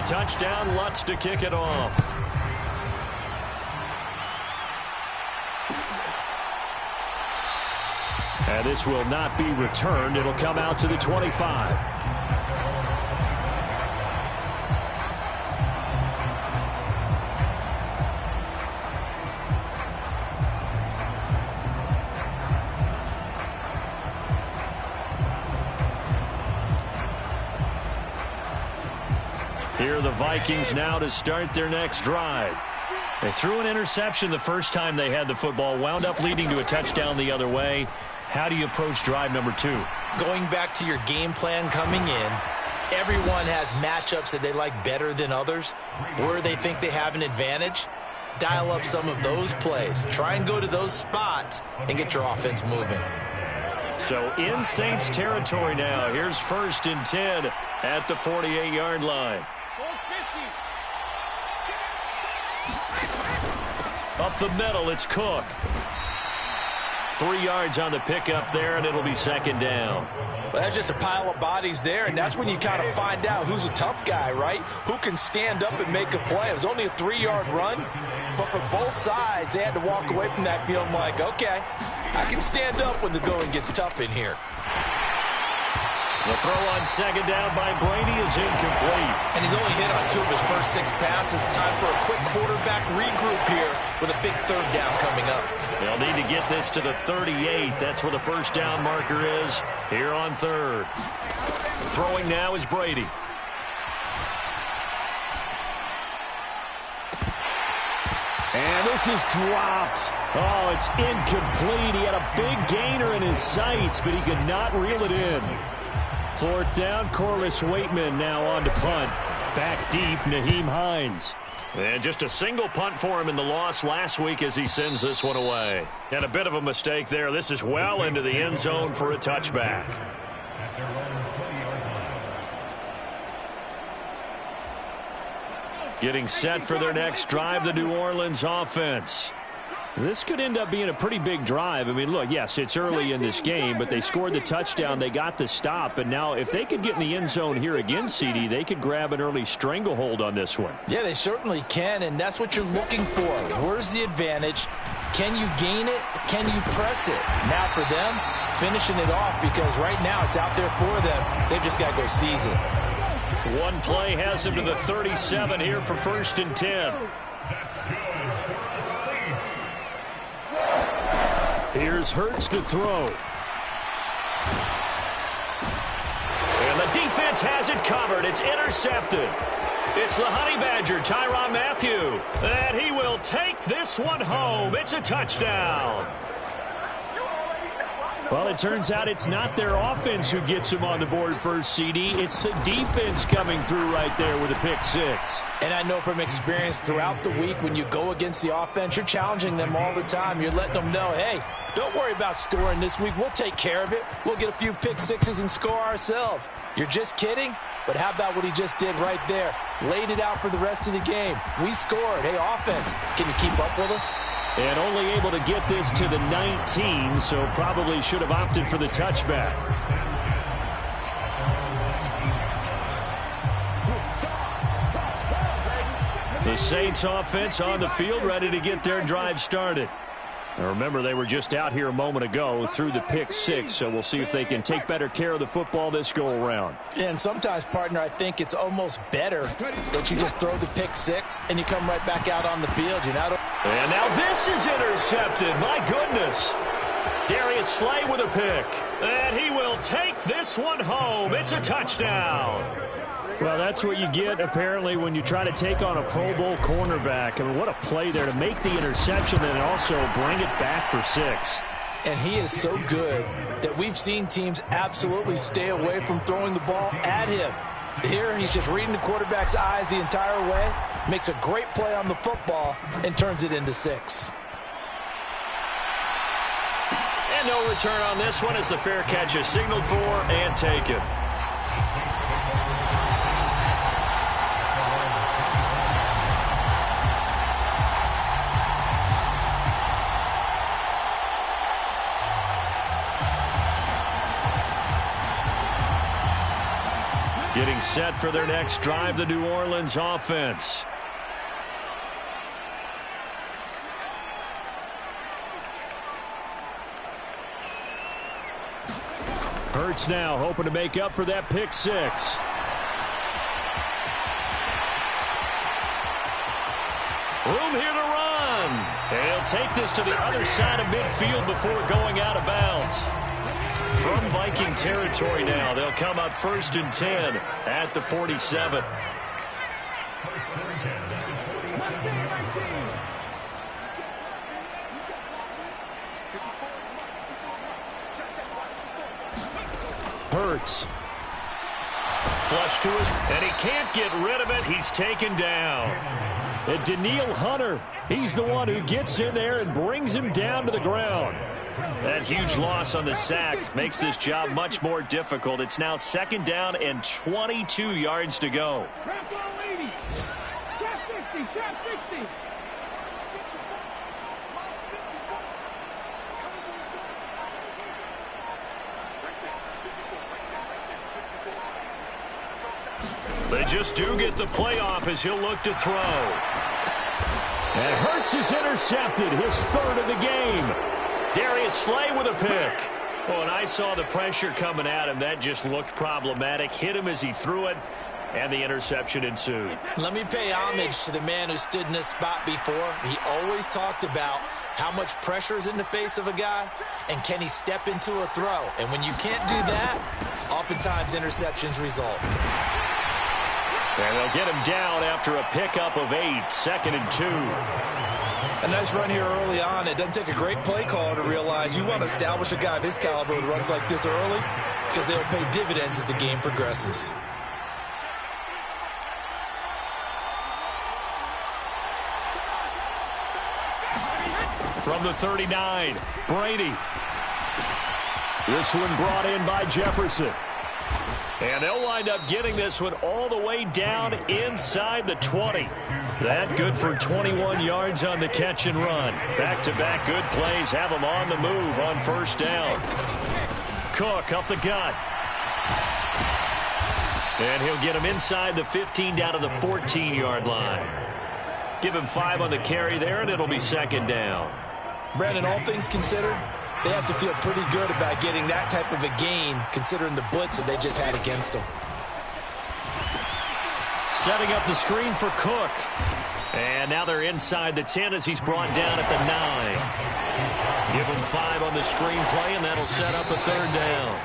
touchdown. Lutz to kick it off. And this will not be returned. It'll come out to the 25. Here are the Vikings now to start their next drive. They threw an interception the first time they had the football, wound up leading to a touchdown the other way. How do you approach drive number 2? Going back to your game plan coming in, everyone has matchups that they like better than others. Where they think they have an advantage, dial up some of those plays. Try and go to those spots and get your offense moving. So in Saints territory now. Here's 1st and 10 at the 48-yard line. Up the middle, it's Cook. 3 yards on the pickup there, and it'll be 2nd down. Well, that's just a pile of bodies there, and that's when you kind of find out who's a tough guy, right? Who can stand up and make a play. It was only a 3-yard run, but for both sides, they had to walk away from that field like, okay, I can stand up when the going gets tough in here. The throw on 2nd down by Brady is incomplete. And he's only hit on 2 of his first 6 passes. Time for a quick quarterback regroup here with a big 3rd down coming up. They'll need to get this to the 38. That's where the 1st down marker is here on 3rd. Throwing now is Brady. And this is dropped. Oh, it's incomplete. He had a big gainer in his sights, but he could not reel it in. 4th down, Corliss Waitman now on to punt. Back deep, Nyheim Hines. And just a single punt for him in the loss last week as he sends this one away. And a bit of a mistake there. This is well into the end zone for a touchback. Getting set for their next drive, the New Orleans offense. This could end up being a pretty big drive. I mean, look, yes, it's early in this game, but they scored the touchdown. They got the stop. And now if they could get in the end zone here again, CD, they could grab an early stranglehold on this one. Yeah, they certainly can, and that's what you're looking for. Where's the advantage? Can you gain it? Can you press it? Now for them, finishing it off, because right now it's out there for them. They've just got to go seize it. One play has him to the 37 here for 1st and 10. Here's Hurts to throw. And the defense has it covered. It's intercepted. It's the Honey Badger, Tyrann Mathieu. And he will take this one home. It's a touchdown. Well, it turns out it's not their offense who gets him on the board first, CD. It's the defense coming through right there with a pick 6. And I know from experience throughout the week, when you go against the offense, you're challenging them all the time. You're letting them know, hey, don't worry about scoring this week. We'll take care of it. We'll get a few pick 6s and score ourselves. You're just kidding? But how about what he just did right there? Laid it out for the rest of the game. We scored. Hey, offense, can you keep up with us? And only able to get this to the 19, so probably should have opted for the touchback. The Saints offense on the field, ready to get their drive started. Now remember, they were just out here a moment ago through the pick 6, so we'll see if they can take better care of the football this go-around. And sometimes, partner, I think it's almost better that you just throw the pick 6 and you come right back out on the field. You're not. And now this is intercepted. My goodness. Darius Slay with a pick. And he will take this one home. It's a touchdown. Well, that's what you get, apparently, when you try to take on a Pro Bowl cornerback. I mean, what a play there to make the interception and also bring it back for 6. And he is so good that we've seen teams absolutely stay away from throwing the ball at him. Here, he's just reading the quarterback's eyes the entire way, makes a great play on the football, and turns it into 6. And no return on this one as the fair catch is signaled for and taken. Getting Getting set for their next drive, the New Orleans offense. Hurts now, hoping to make up for that pick six. Room here to run. He'll take this to the other side of midfield before going out of bounds. From Viking territory now, they'll come up 1st and 10 at the 47. Hurts. Flush to his, and he can't get rid of it. He's taken down. And Danielle Hunter, he's the one who gets in there and brings him down to the ground. That huge loss on the sack makes this job much more difficult. It's now 2nd down and 22 yards to go. They just do get the playoff as he'll look to throw. And Hurts is intercepted, his 3rd of the game. Darius Slay with a pick. Oh, and I saw the pressure coming at him. That just looked problematic. Hit him as he threw it, and the interception ensued. Let me pay homage to the man who stood in this spot before. He always talked about how much pressure is in the face of a guy, and can he step into a throw. And when you can't do that, oftentimes interceptions result. And they'll get him down after a pickup of 8, 2nd and 2. A nice run here early on. It doesn't take a great play caller to realize you want to establish a guy of his caliber with runs like this early because they'll pay dividends as the game progresses. From the 39, Brady. This one brought in by Jefferson. And they'll wind up getting this one all the way down inside the 20. That good for 21 yards on the catch and run. Back-to-back good plays have them on the move on 1st down. Cook up the gut. And he'll get him inside the 15 down to the 14-yard line. Give him 5 on the carry there, and it'll be 2nd down. Brandon, all things considered, they have to feel pretty good about getting that type of a gain, considering the blitz that they just had against them. Setting up the screen for Cook. And now they're inside the 10 as he's brought down at the 9. Give him 5 on the screen play, and that'll set up a 3rd down.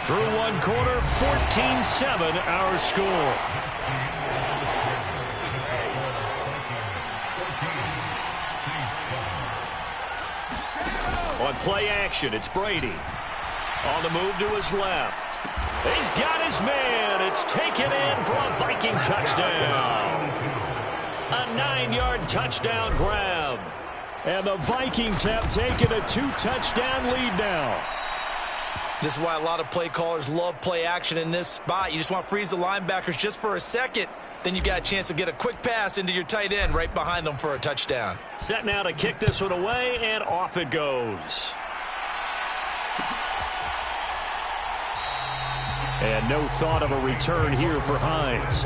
Through one quarter, 14-7 our score. On play action, it's Brady. On the move to his left. He's got his man. It's taken in for a Viking touchdown. A 9-yard touchdown grab. And the Vikings have taken a 2-touchdown lead now. This is why a lot of play callers love play action in this spot. You just want to freeze the linebackers just for a second. Then you got a chance to get a quick pass into your tight end right behind them for a touchdown. Set now to kick this one away, and off it goes. And no thought of a return here for Hines.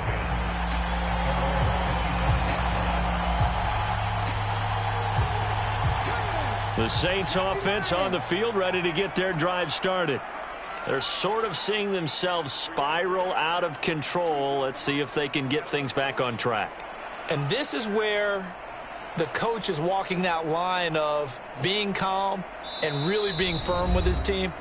The Saints offense on the field, ready to get their drive started. They're sort of seeing themselves spiral out of control. Let's see if they can get things back on track. And this is where the coach is walking that line of being calm and really being firm with his team.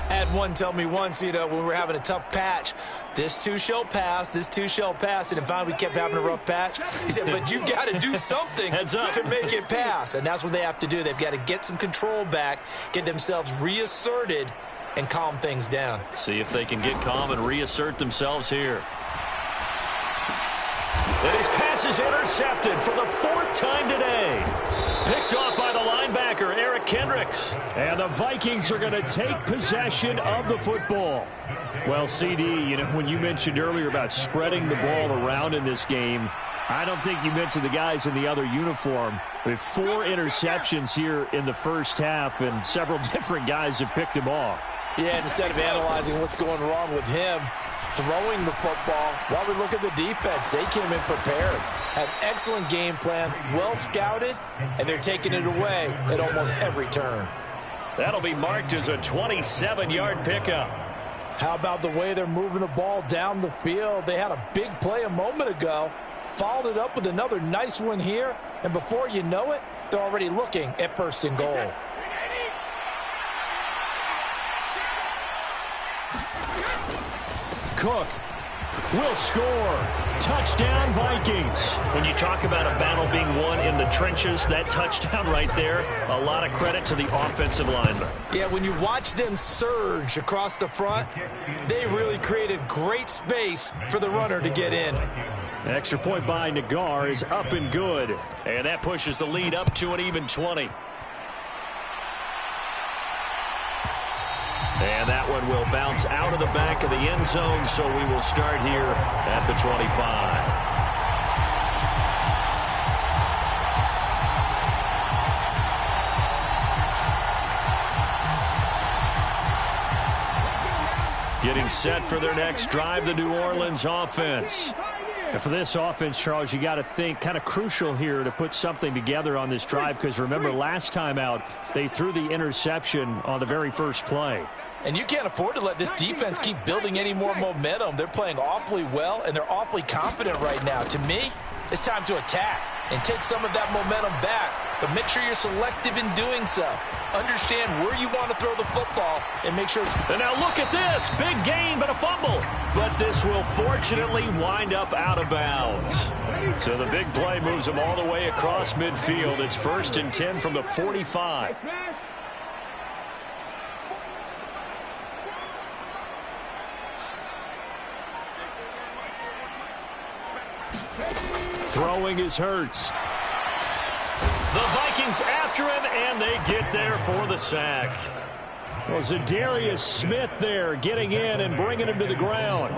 I had one tell me once, when we were having a tough patch, this too shall pass, this too shall pass, and finally we kept having a rough patch. He said, but you've got to do something to make it pass, and that's what they have to do. They've got to get some control back, get themselves reasserted, and calm things down. See if they can get calm and reassert themselves here. And his pass is intercepted for the 4th time today. Picked off by the linebacker, Eric Kendricks. And the Vikings are going to take possession of the football. Well, CD, when you mentioned earlier about spreading the ball around in this game, I don't think you mentioned the guys in the other uniform. With 4 interceptions here in the first half, and several different guys have picked him off. Yeah, instead of analyzing what's going wrong with him, throwing the football. While we look at the defense, they came in prepared. Had excellent game plan, well scouted, and they're taking it away at almost every turn. That'll be marked as a 27-yard pickup. How about the way they're moving the ball down the field? They had a big play a moment ago, followed it up with another nice one here, and before you know it, they're already looking at 1st and goal. Cook will score. Touchdown, Vikings. When you talk about a battle being won in the trenches, that touchdown right there, a lot of credit to the offensive lineman. Yeah, when you watch them surge across the front, they really created great space for the runner to get in. An extra point by Nagar is up and good. And that pushes the lead up to an even 20. And that one will bounce out of the back of the end zone, so we will start here at the 25. Getting set for their next drive, the New Orleans offense. And for this offense, Charles, you got to think kind of crucial here to put something together on this drive, because remember last time out, they threw the interception on the very first play. And you can't afford to let this defense keep building any more momentum. They're playing awfully well, and they're awfully confident right now. To me, it's time to attack and take some of that momentum back. But make sure you're selective in doing so. Understand where you want to throw the football and make sure it's... And now look at this. Big gain, but a fumble. But this will fortunately wind up out of bounds. So the big play moves them all the way across midfield. It's 1st and 10 from the 45. Throwing is Hurts. The Vikings after him, and they get there for the sack. Well, Zadarius Smith there getting in and bringing him to the ground.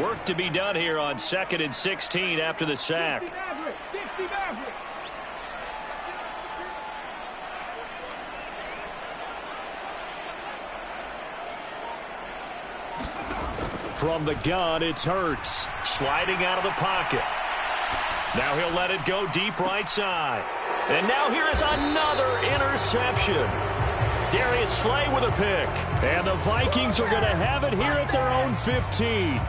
Work to be done here on 2nd and 16 after the sack. From the gun, it's Hurts. Sliding out of the pocket. Now he'll let it go deep right side. And now here is another interception. Darius Slay with a pick. And the Vikings are going to have it here at their own 15.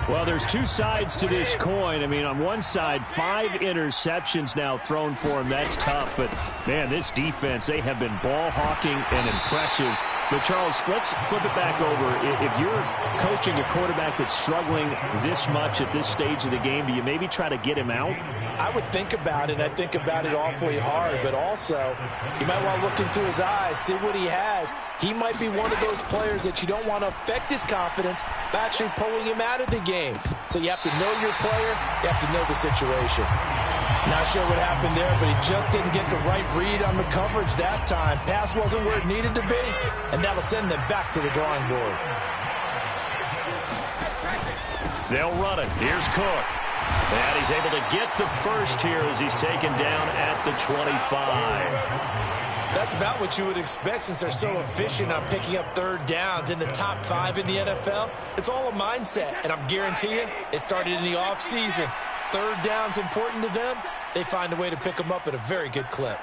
Well, there's two sides to this coin. I mean, on one side, 5 interceptions now thrown for him. That's tough. But, man, this defense, they have been ball hawking and impressive. But, Charles, let's flip it back over. If you're coaching a quarterback that's struggling this much at this stage of the game, do you maybe try to get him out? I would think about it. I think about it awfully hard. But also, you might want to look into his eyes, see what he has. He might be one of those players that you don't want to affect his confidence by actually pulling him out of the game. So you have to know your player. You have to know the situation. Not sure what happened there, but he just didn't get the right read on the coverage that time. Pass wasn't where it needed to be, and that'll send them back to the drawing board. They'll run it. Here's Cook. And he's able to get the first here as he's taken down at the 25. That's about what you would expect since they're so efficient on picking up 3rd downs in the top 5 in the NFL. It's all a mindset, and I'm guarantee you it started in the offseason. 3rd down's important to them. They find a way to pick them up at a very good clip.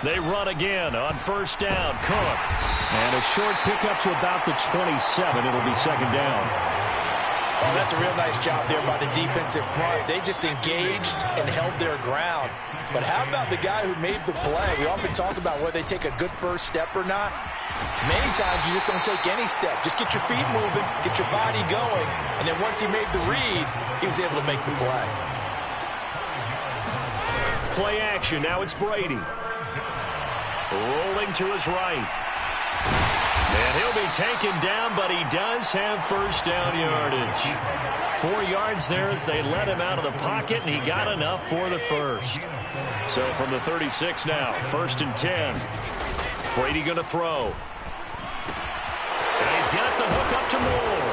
They run again on 1st down. Cook. And a short pickup to about the 27. It'll be 2nd down. Oh, that's a real nice job there by the defensive front. They just engaged and held their ground. But how about the guy who made the play? We often talk about whether they take a good first step or not. Many times you just don't take any step. Just get your feet moving, get your body going, and then once he made the read, he was able to make the play. Play action. Now it's Brady. Rolling to his right. And he'll be taken down, but he does have 1st down yardage. 4 yards there as they let him out of the pocket, and he got enough for the first. So from the 36 now, 1st and 10. Brady going to throw. And he's got the hook up to Moore.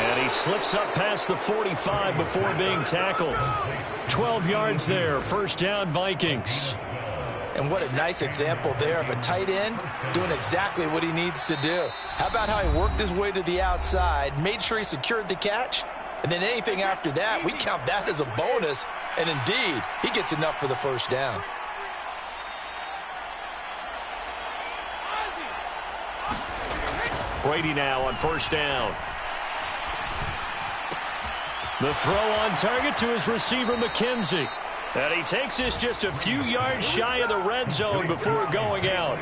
And he slips up past the 45 before being tackled. 12 yards there, 1st down Vikings. And what a nice example there of a tight end doing exactly what he needs to do. How about how he worked his way to the outside, made sure he secured the catch, and then anything after that, we count that as a bonus. And indeed, he gets enough for the first down. Brady now on first down. The throw on target to his receiver, McKenzie. And he takes this just a few yards shy of the red zone before going out.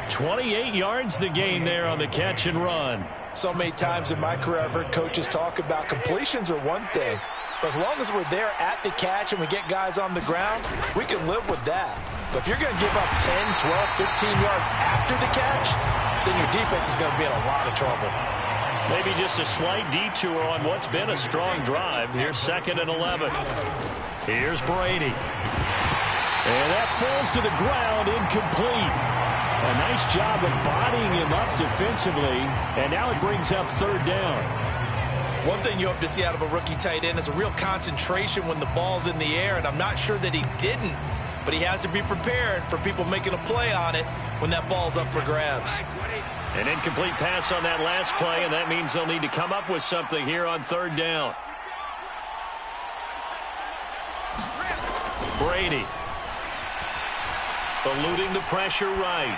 28 yards the gain there on the catch and run. So many times in my career I've heard coaches talk about completions are one thing. But as long as we're there at the catch and we get guys on the ground, we can live with that. But if you're going to give up 10, 12, 15 yards after the catch, then your defense is going to be in a lot of trouble. Maybe just a slight detour on what's been a strong drive. Here's 2nd and 11. Here's Brady. And that falls to the ground, incomplete. A nice job of bodying him up defensively, and now it brings up 3rd down. One thing you hope to see out of a rookie tight end is a real concentration when the ball's in the air, and I'm not sure that he didn't, but he has to be prepared for people making a play on it when that ball's up for grabs. An incomplete pass on that last play, and that means they'll need to come up with something here on 3rd down. Brady. Eluding the pressure right.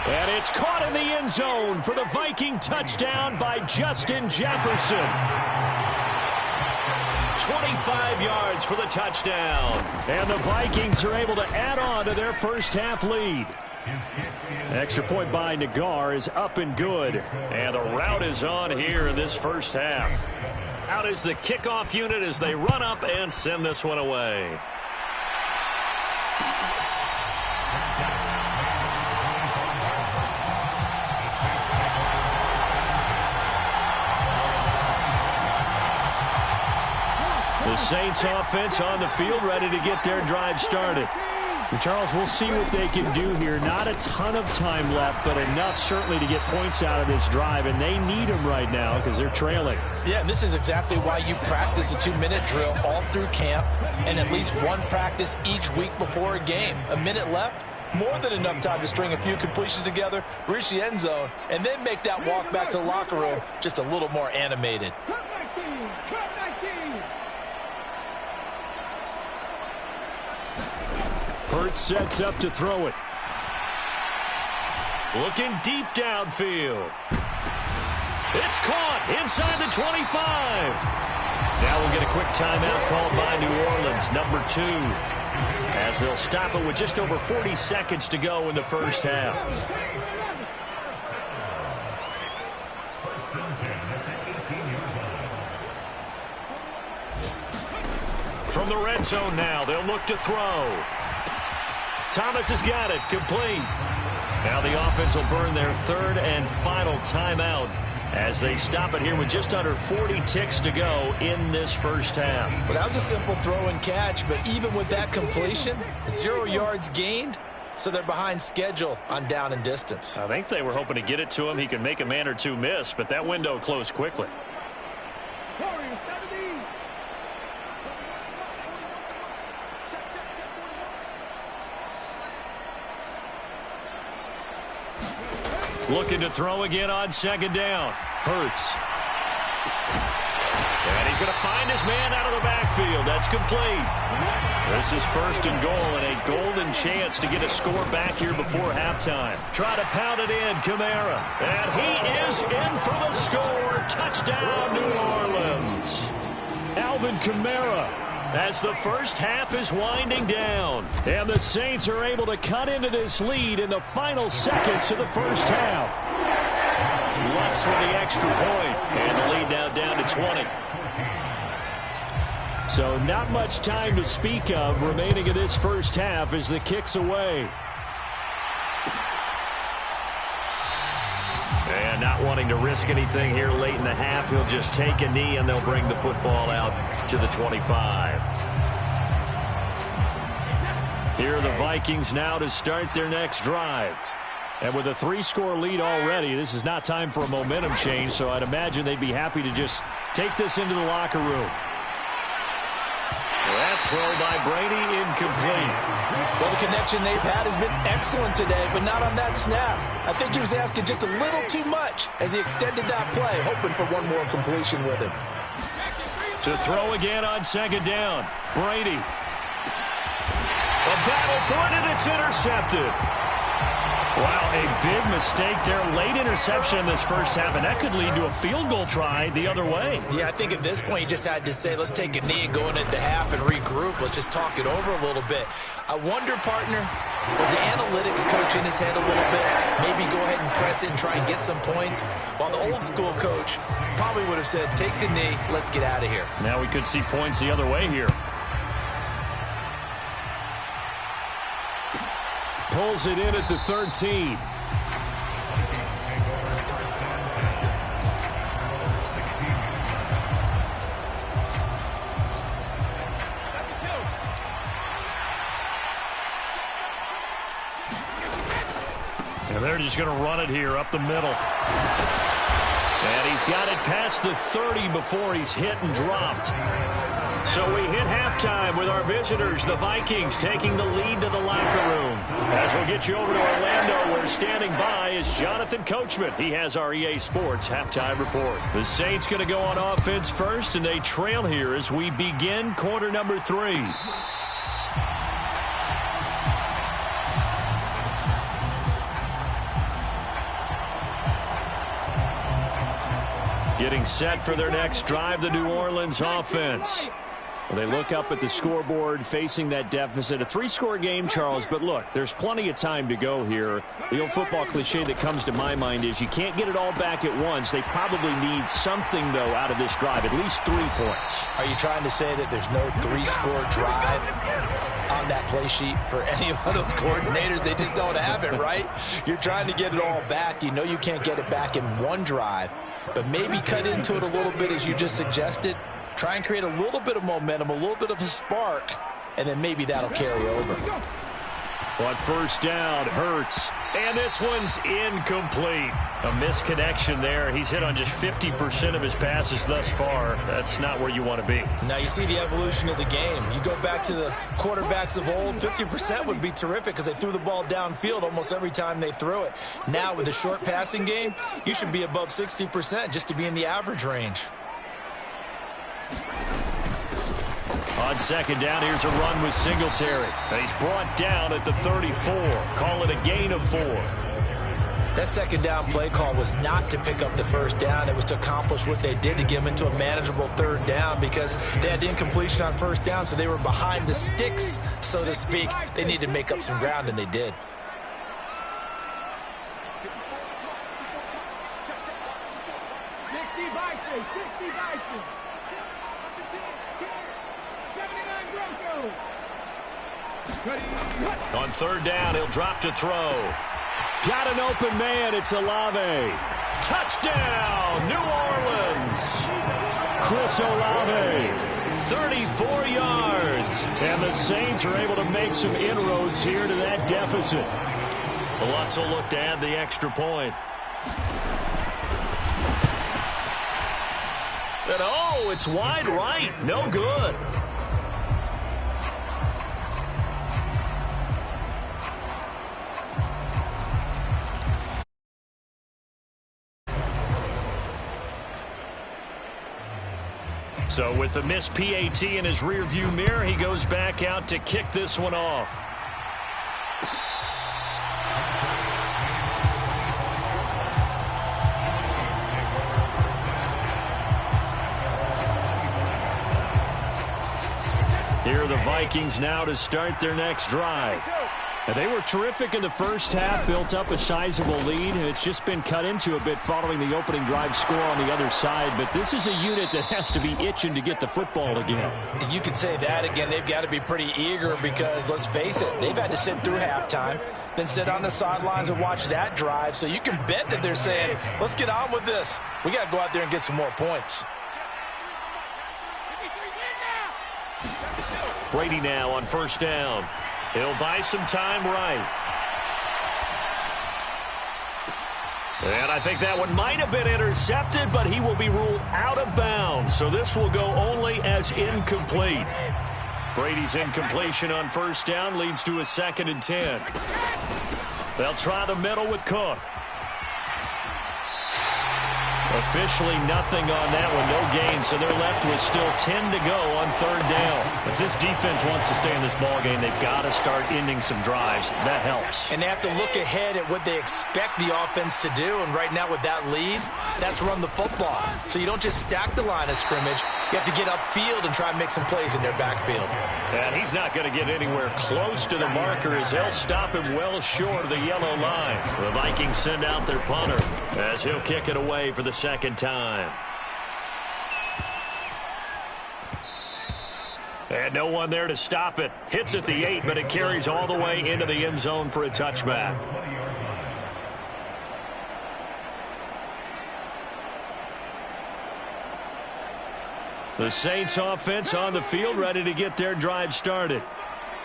And it's caught in the end zone for the Viking touchdown by Justin Jefferson. 25 yards for the touchdown. And the Vikings are able to add on to their first half lead. Extra point by Nagar is up and good. And the route is on here in this first half. Out is the kickoff unit as they run up and send this one away. The Saints offense on the field ready to get their drive started. And Charles, we'll see what they can do here. Not a ton of time left, but enough certainly to get points out of this drive, and they need them right now because they're trailing. Yeah, and this is exactly why you practice a 2-minute drill all through camp and at least one practice each week before a game. A minute left, more than enough time to string a few completions together, reach the end zone, and then make that walk back to the locker room just a little more animated. Hurts sets up to throw it. Looking deep downfield. It's caught inside the 25. Now we'll get a quick timeout called by New Orleans, number 2, as they'll stop it with just over 40 seconds to go in the first half. From the red zone now, they'll look to throw. Thomas has got it, complete. Now the offense will burn their 3rd and final timeout as they stop it here with just under 40 ticks to go in this first half. Well, that was a simple throw and catch, but even with that completion, 0 yards gained, so they're behind schedule on down and distance. I think they were hoping to get it to him. He could make a man or two miss, but that window closed quickly. Looking to throw again on 2nd down. Hurts. And he's going to find his man out of the backfield. That's complete. This is 1st and goal and a golden chance to get a score back here before halftime. Try to pound it in, Kamara. And he is in for the score. Touchdown, New Orleans. Alvin Kamara, as the first half is winding down. And the Saints are able to cut into this lead in the final seconds of the first half. Lutz with the extra point, and the lead now down to 20. So not much time to speak of remaining in this first half as the kick's away. And not wanting to risk anything here late in the half, he'll just take a knee and they'll bring the football out to the 25. Here are the Vikings now to start their next drive. And with a 3-score lead already, this is not time for a momentum change, so I'd imagine they'd be happy to just take this into the locker room. That throw by Brady incomplete. Well, the connection they've had has been excellent today, but not on that snap. I think he was asking just a little too much as he extended that play, hoping for one more completion with him. To throw again on second down. Brady. A battle for it, and it's intercepted. Wow, a big mistake there. Late interception in this first half, and that could lead to a field goal try the other way. Yeah, I think at this point you just had to say, let's take a knee and go in at the half and regroup. Let's just talk it over a little bit. I wonder, partner, was the analytics coach in his head a little bit? Maybe go ahead and press it and try and get some points? While the old school coach probably would have said, take the knee, let's get out of here. Now we could see points the other way here. Pulls it in at the 13. And they're just going to run it here up the middle. And he's got it past the 30 before he's hit and dropped. So we hit halftime with our visitors, the Vikings, taking the lead to the locker room. As we'll get you over to Orlando, where standing by is Jonathan Coachman. He has our EA Sports halftime report. The Saints going to go on offense first, and they trail here as we begin quarter number 3. Getting set for their next drive, the New Orleans offense. They look up at the scoreboard, facing that deficit. A 3-score game, Charles, but look, there's plenty of time to go here. The old football cliche that comes to my mind is you can't get it all back at once. They probably need something, though, out of this drive, at least 3 points. Are you trying to say that there's no 3-score drive on that play sheet for any of those coordinators? They just don't have it, right? You're trying to get it all back. You know you can't get it back in one drive, but maybe cut into it a little bit as you just suggested. Try and create a little bit of momentum, a little bit of a spark, and then maybe that'll carry over. On first down, Hurts. And this one's incomplete. A misconnection there. He's hit on just 50% of his passes thus far. That's not where you want to be. Now you see the evolution of the game. You go back to the quarterbacks of old, 50% would be terrific because they threw the ball downfield almost every time they threw it. Now with the short passing game, you should be above 60% just to be in the average range. On second down, here's a run with Singletary. And he's brought down at the 34. Call it a gain of 4. That second down play call was not to pick up the first down. It was to accomplish what they did to get them into a manageable third down because they had incompletion on first down, so they were behind the sticks, so to speak. They needed to make up some ground, and they did. On third down, he'll drop to throw. Got an open man. It's Olave. Touchdown, New Orleans. Chris Olave, 34 yards. And the Saints are able to make some inroads here to that deficit. Lutz will look to add the extra point. And oh, it's wide right. No good. So with the missed PAT in his rearview mirror, he goes back out to kick this one off. Here are the Vikings now to start their next drive. And they were terrific in the first half, built up a sizable lead. It's just been cut into a bit following the opening drive score on the other side. But this is a unit that has to be itching to get the football again. You could say that again. They've got to be pretty eager because, let's face it, they've had to sit through halftime, then sit on the sidelines and watch that drive. So you can bet that they're saying, let's get on with this. We got to go out there and get some more points. Brady now on first down. He'll buy some time right. And I think that one might have been intercepted, but he will be ruled out of bounds. So this will go only as incomplete. Brady's incompletion on first down leads to a 2nd and 10. They'll try the middle with Cook. Officially nothing on that one, no gain, so they're left with still 10 to go on 3rd down. If this defense wants to stay in this ballgame, they've got to start ending some drives. That helps. And they have to look ahead at what they expect the offense to do, and right now with that lead, that's run the football. So you don't just stack the line of scrimmage. You have to get upfield and try and make some plays in their backfield. And he's not going to get anywhere close to the marker as they'll stop him well short of the yellow line. The Vikings send out their punter as he'll kick it away for the 2nd time. And no one there to stop it. Hits at the 8, but it carries all the way into the end zone for a touchback. The Saints offense on the field, ready to get their drive started.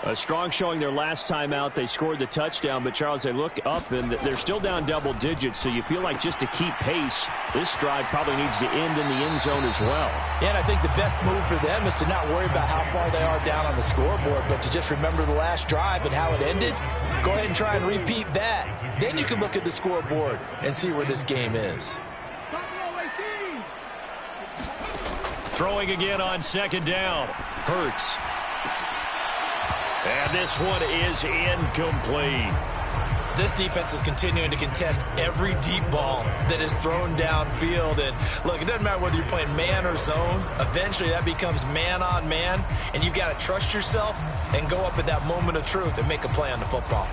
A strong showing their last time out. They scored the touchdown, but, Charles, they look up, and they're still down double digits, so you feel like just to keep pace, this drive probably needs to end in the end zone as well. Yeah, and I think the best move for them is to not worry about how far they are down on the scoreboard, but to just remember the last drive and how it ended. Go ahead and try and repeat that. Then you can look at the scoreboard and see where this game is. Throwing again on 2nd down. Hurts. And this one is incomplete. This defense is continuing to contest every deep ball that is thrown downfield. And, look, it doesn't matter whether you're playing man or zone. Eventually that becomes man on man. And you've got to trust yourself and go up at that moment of truth and make a play on the football.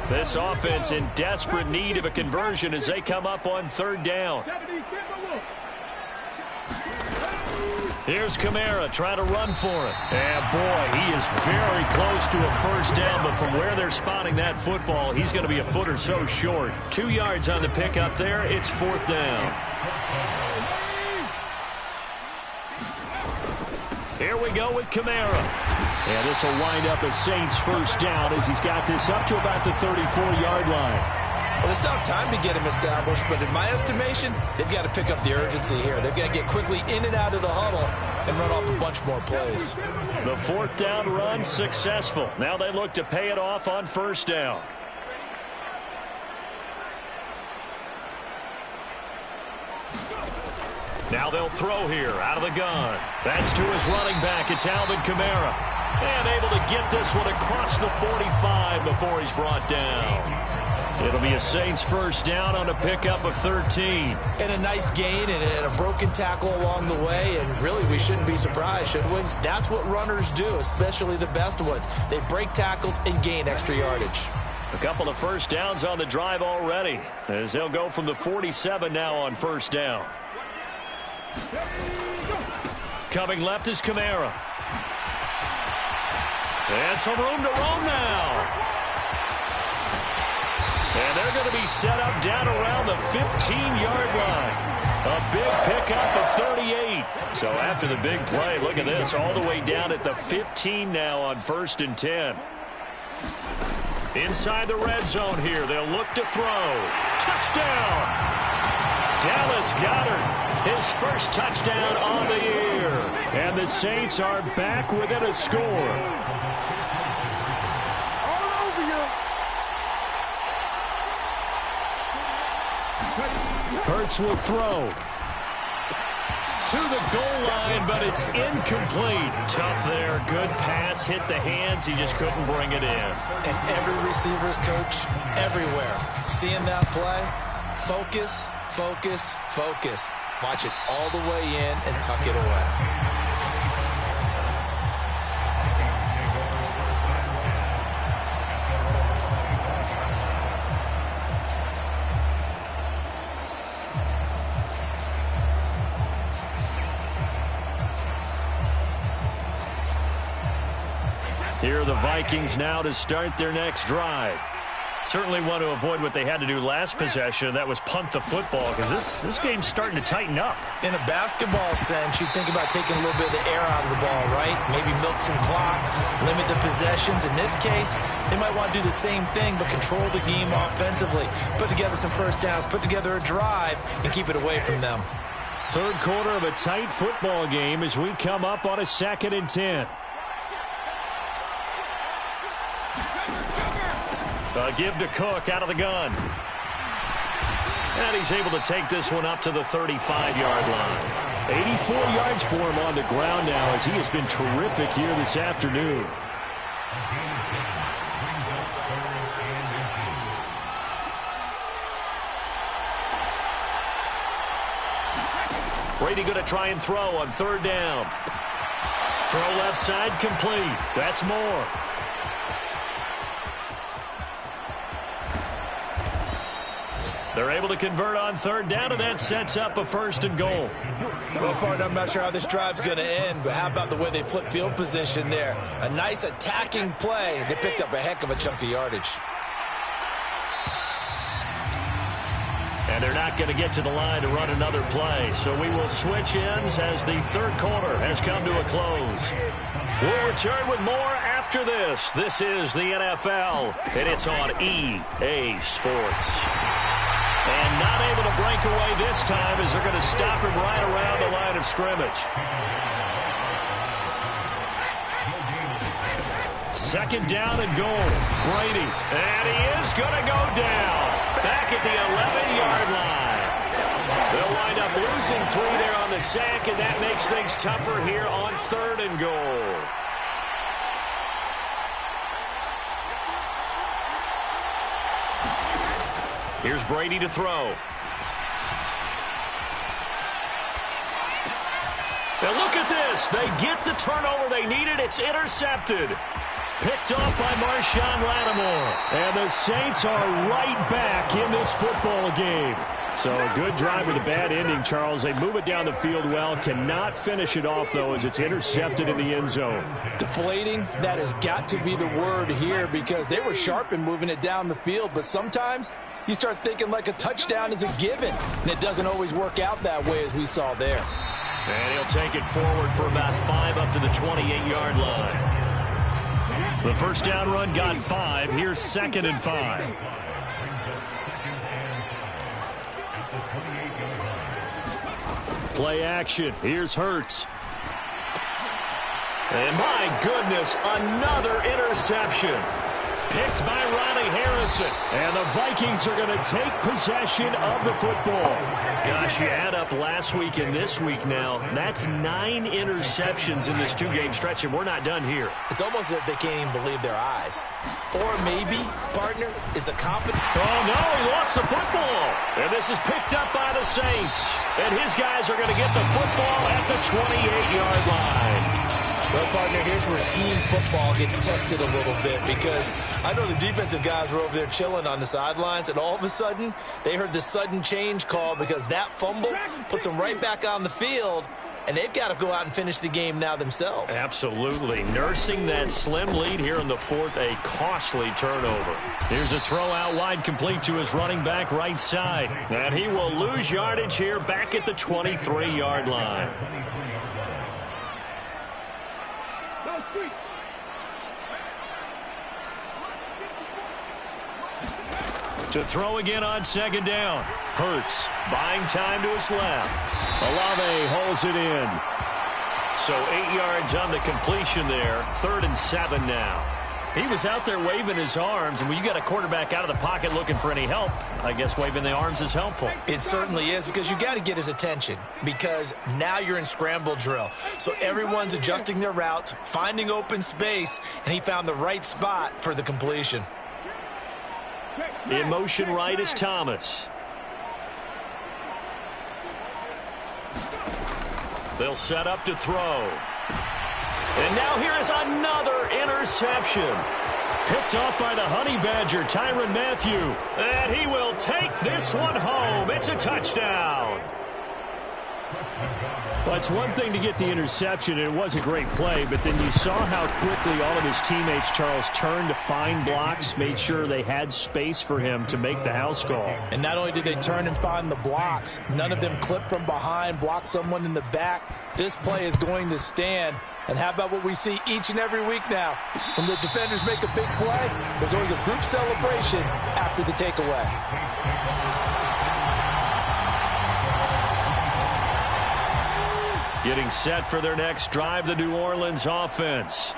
This offense in desperate need of a conversion as they come up on 3rd down. Here's Kamara trying to run for it. And, boy, he is very close to a 1st down, but from where they're spotting that football, he's going to be a foot or so short. 2 yards on the pickup there. It's 4th down. Here we go with Kamara. And this will wind up a Saints 1st down as he's got this up to about the 34-yard line. Well, it's not time to get him established, but in my estimation, they've got to pick up the urgency here. They've got to get quickly in and out of the huddle and run off a bunch more plays. The 4th down run successful. Now they look to pay it off on 1st down. Now they'll throw here out of the gun. That's to his running back. It's Alvin Kamara. And able to get this one across the 45 before he's brought down. It'll be a Saints 1st down on a pickup of 13. And a nice gain and a broken tackle along the way. And really, we shouldn't be surprised, should we? That's what runners do, especially the best ones. They break tackles and gain extra yardage. A couple of 1st downs on the drive already as they'll go from the 47 now on 1st down. Coming left is Kamara. And some room to roam now. And they're going to be set up down around the 15-yard line. A big pickup of 38. So after the big play, look at this, all the way down at the 15 now on 1st and 10. Inside the red zone here, they'll look to throw. Touchdown! Dallas Goedert, his 1st touchdown on the year. And the Saints are back within a score. Hurts will throw to the goal line, but it's incomplete. Tough there. Good pass. Hit the hands. He just couldn't bring it in. And every receiver's coach everywhere seeing that play. Focus, focus, focus. Watch it all the way in and tuck it away. Here are the Vikings now to start their next drive. Certainly want to avoid what they had to do last possession. That was punt the football, because this game's starting to tighten up. In a basketball sense, you think about taking a little bit of the air out of the ball, right? Maybe milk some clock, limit the possessions. In this case, they might want to do the same thing, but control the game offensively. Put together some first downs, put together a drive, and keep it away from them. Third quarter of a tight football game as we come up on a 2nd and 10. Give to Cook out of the gun. And he's able to take this one up to the 35-yard line. 84 yards for him on the ground now as he has been terrific here this afternoon. Brady going to try and throw on 3rd down. Throw left side complete. That's Moore. They're able to convert on 3rd down, and that sets up a 1st and goal. Well, partner, I'm not sure how this drive's going to end, but how about the way they flip field position there? A nice attacking play. They picked up a heck of a chunk of yardage. And they're not going to get to the line to run another play, so we will switch ends as the 3rd quarter has come to a close. We'll return with more after this. This is the NFL, and it's on EA Sports. And not able to break away this time as they're going to stop him right around the line of scrimmage. 2nd down and goal. Brady. And he is going to go down. Back at the 11-yard line. They'll wind up losing 3 there on the sack, and that makes things tougher here on 3rd and goal. Here's Brady to throw. Now look at this. They get the turnover they needed. It's intercepted. Picked off by Marshawn Lattimore. And the Saints are right back in this football game. So a good drive with a bad ending, Charles. They move it down the field well. Cannot finish it off, though, as it's intercepted in the end zone. Deflating, that has got to be the word here because they were sharp in moving it down the field. But sometimes you start thinking like a touchdown is a given. And it doesn't always work out that way as we saw there. And he'll take it forward for about 5 up to the 28-yard line. The first down run got 5. Here's 2nd and 5. Play action. Here's Hurts. And my goodness, another interception. Picked by Ronnie Harrison. And the Vikings are going to take possession of the football. Gosh, you add up last week and this week now. That's 9 interceptions in this 2-game stretch, and we're not done here. It's almost as if they can't even believe their eyes. Or maybe, partner, is the confidence. Oh, no, he lost the football. And this is picked up by the Saints. And his guys are going to get the football at the 28-yard line. Well, partner, here's where team football gets tested a little bit because I know the defensive guys were over there chilling on the sidelines, and all of a sudden, they heard the sudden change call because that fumble puts them right back on the field, and they've got to go out and finish the game now themselves. Absolutely. Nursing that slim lead here in the 4th, a costly turnover. Here's a throw out wide complete to his running back right side. And he will lose yardage here back at the 23-yard line. To throw again on 2nd down. Hurts buying time to his left. Olave holds it in. So 8 yards on the completion there. 3rd and 7 now. He was out there waving his arms, and when you got a quarterback out of the pocket looking for any help, I guess waving the arms is helpful. It certainly is because you got to get his attention because now you're in scramble drill. So everyone's adjusting their routes, finding open space, and he found the right spot for the completion. In motion right is Thomas. They'll set up to throw. And now here is another interception. Picked off by the Honey Badger, Tyrann Mathieu. And he will take this one home. It's a touchdown. Well, it's one thing to get the interception, and it was a great play, but then you saw how quickly all of his teammates, Charles, turned to find blocks, made sure they had space for him to make the house call. And not only did they turn and find the blocks, none of them clipped from behind, blocked someone in the back. This play is going to stand. And how about what we see each and every week now? When the defenders make a big play, there's always a group celebration after the takeaway. Getting set for their next drive, the New Orleans offense.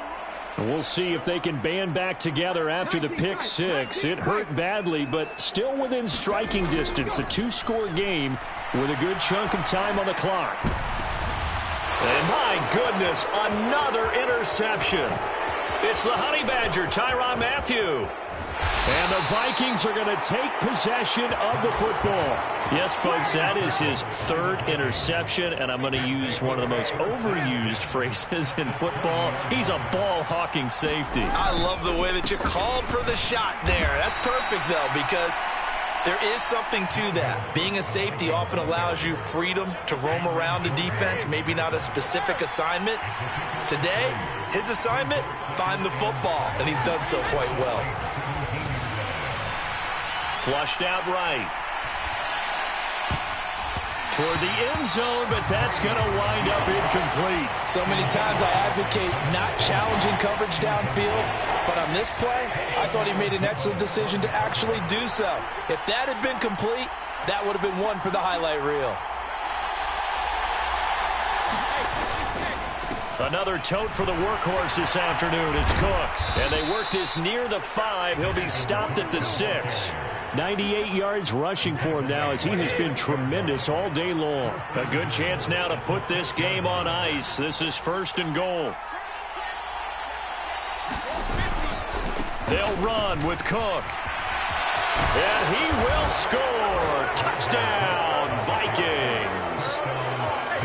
And we'll see if they can band back together after the pick six. It hurt badly, but still within striking distance. A two-score game with a good chunk of time on the clock. And my goodness, another interception. It's the Honey Badger, Tyrann Mathieu. And the Vikings are going to take possession of the football. Yes, folks, that is his third interception, and I'm going to use one of the most overused phrases in football. He's a ball-hawking safety. I love the way that you called for the shot there. That's perfect, though, because there is something to that. Being a safety often allows you freedom to roam around the defense, maybe not a specific assignment. Today, his assignment, find the football, and he's done so quite well. Flushed out right. Toward the end zone, but that's going to wind up incomplete. So many times I advocate not challenging coverage downfield, but on this play, I thought he made an excellent decision to actually do so. If that had been complete, that would have been one for the highlight reel. Another tote for the workhorse this afternoon. It's Cook. And they work this near the 5. He'll be stopped at the 6. 98 yards rushing for him now as he has been tremendous all day long. A good chance now to put this game on ice. This is 1st and goal. They'll run with Cook. And he will score. Touchdown, Vikings.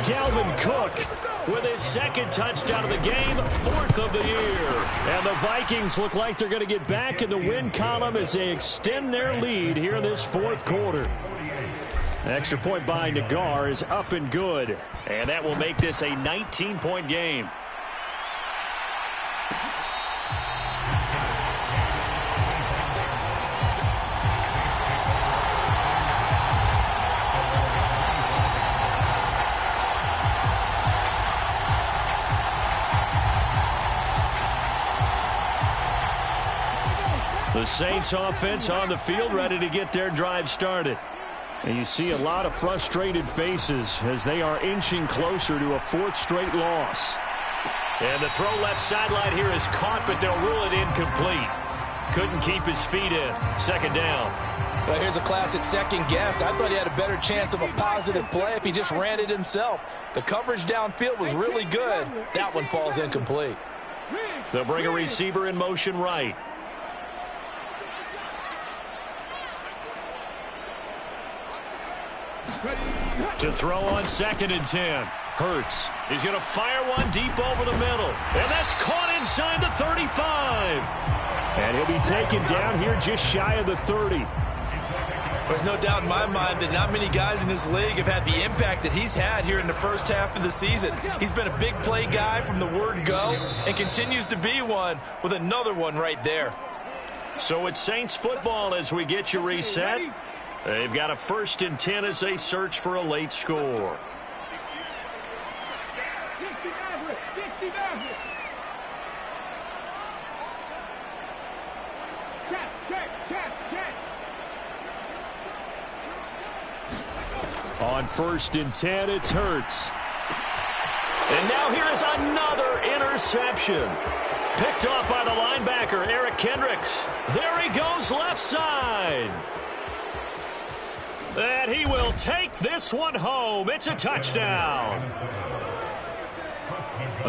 Dalvin Cook with his second touchdown of the game, 4th of the year. And the Vikings look like they're going to get back in the win column as they extend their lead here in this 4th quarter. An extra point by Nagar is up and good. And that will make this a 19-point game. The Saints offense on the field ready to get their drive started. And you see a lot of frustrated faces as they are inching closer to a 4th straight loss. And the throw left sideline here is caught, but they'll rule it incomplete. Couldn't keep his feet in. 2nd down. Well, here's a classic second guess. I thought he had a better chance of a positive play if he just ran it himself. The coverage downfield was really good. That one falls incomplete. They'll bring a receiver in motion right. To throw on 2nd and 10. Hurts. He's going to fire one deep over the middle. And that's caught inside the 35. And he'll be taken down here just shy of the 30. There's no doubt in my mind that not many guys in this league have had the impact that he's had here in the first half of the season. He's been a big play guy from the word go and continues to be one with another one right there. So it's Saints football as we get you reset. They've got a 1st and 10 as they search for a late score. On 1st and 10, it's Hurts. And now here is another interception. Picked off by the linebacker, Eric Kendricks. There he goes left side. And he will take this one home. It's a touchdown.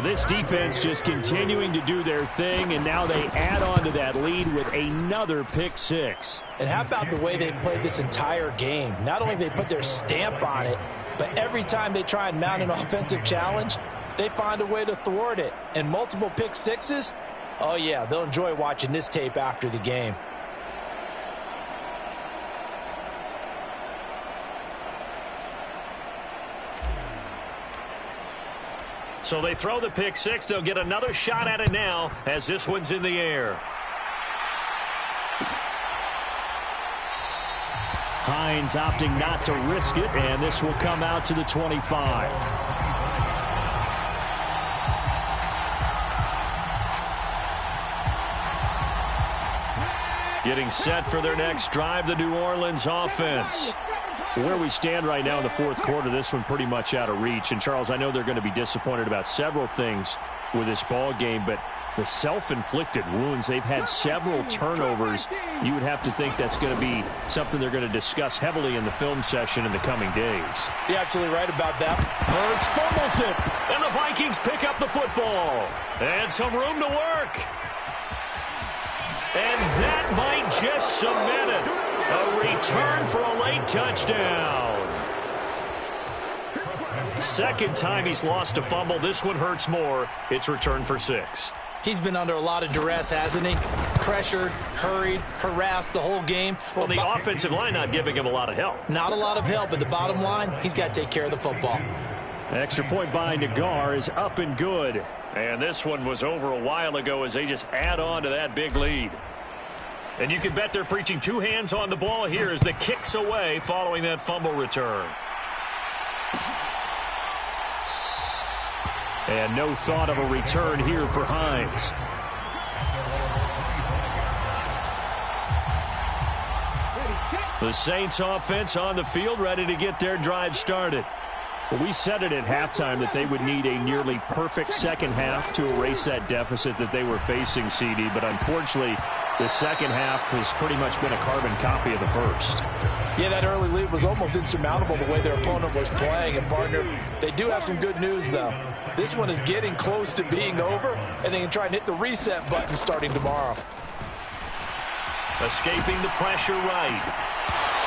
This defense just continuing to do their thing, and now they add on to that lead with another pick six. And how about the way they've played this entire game? Not only have they put their stamp on it, but every time they try and mount an offensive challenge, they find a way to thwart it. And multiple pick sixes, oh yeah, they'll enjoy watching this tape after the game. So they throw the pick six. They'll get another shot at it now as this one's in the air. Hines opting not to risk it, and this will come out to the 25. Getting set for their next drive, the New Orleans offense. Where we stand right now in the fourth quarter, this one pretty much out of reach. And, Charles, I know they're going to be disappointed about several things with this ball game, but the self-inflicted wounds, they've had several turnovers. You would have to think that's going to be something they're going to discuss heavily in the film session in the coming days. You're absolutely right about that. Hurts fumbles it. And the Vikings pick up the football. And some room to work. And that might just cement it. A return for a late touchdown. Second time he's lost a fumble. This one hurts more. It's returned for 6. He's been under a lot of duress, hasn't he? Pressured, hurried, harassed the whole game. Well, the offensive line not giving him a lot of help. Not a lot of help, but the bottom line, he's got to take care of the football. Extra point by Nagar is up and good. And this one was over a while ago as they just add on to that big lead. And you can bet they're preaching two hands on the ball here as the kick's away following that fumble return. And no thought of a return here for Hines. The Saints offense on the field ready to get their drive started. Well, we said it at halftime that they would need a nearly perfect second half to erase that deficit that they were facing, CD. But unfortunately, the second half has pretty much been a carbon copy of the first. Yeah, that early lead was almost insurmountable the way their opponent was playing. And, partner, they do have some good news, though. This one is getting close to being over, and they can try and hit the reset button starting tomorrow. Escaping the pressure right.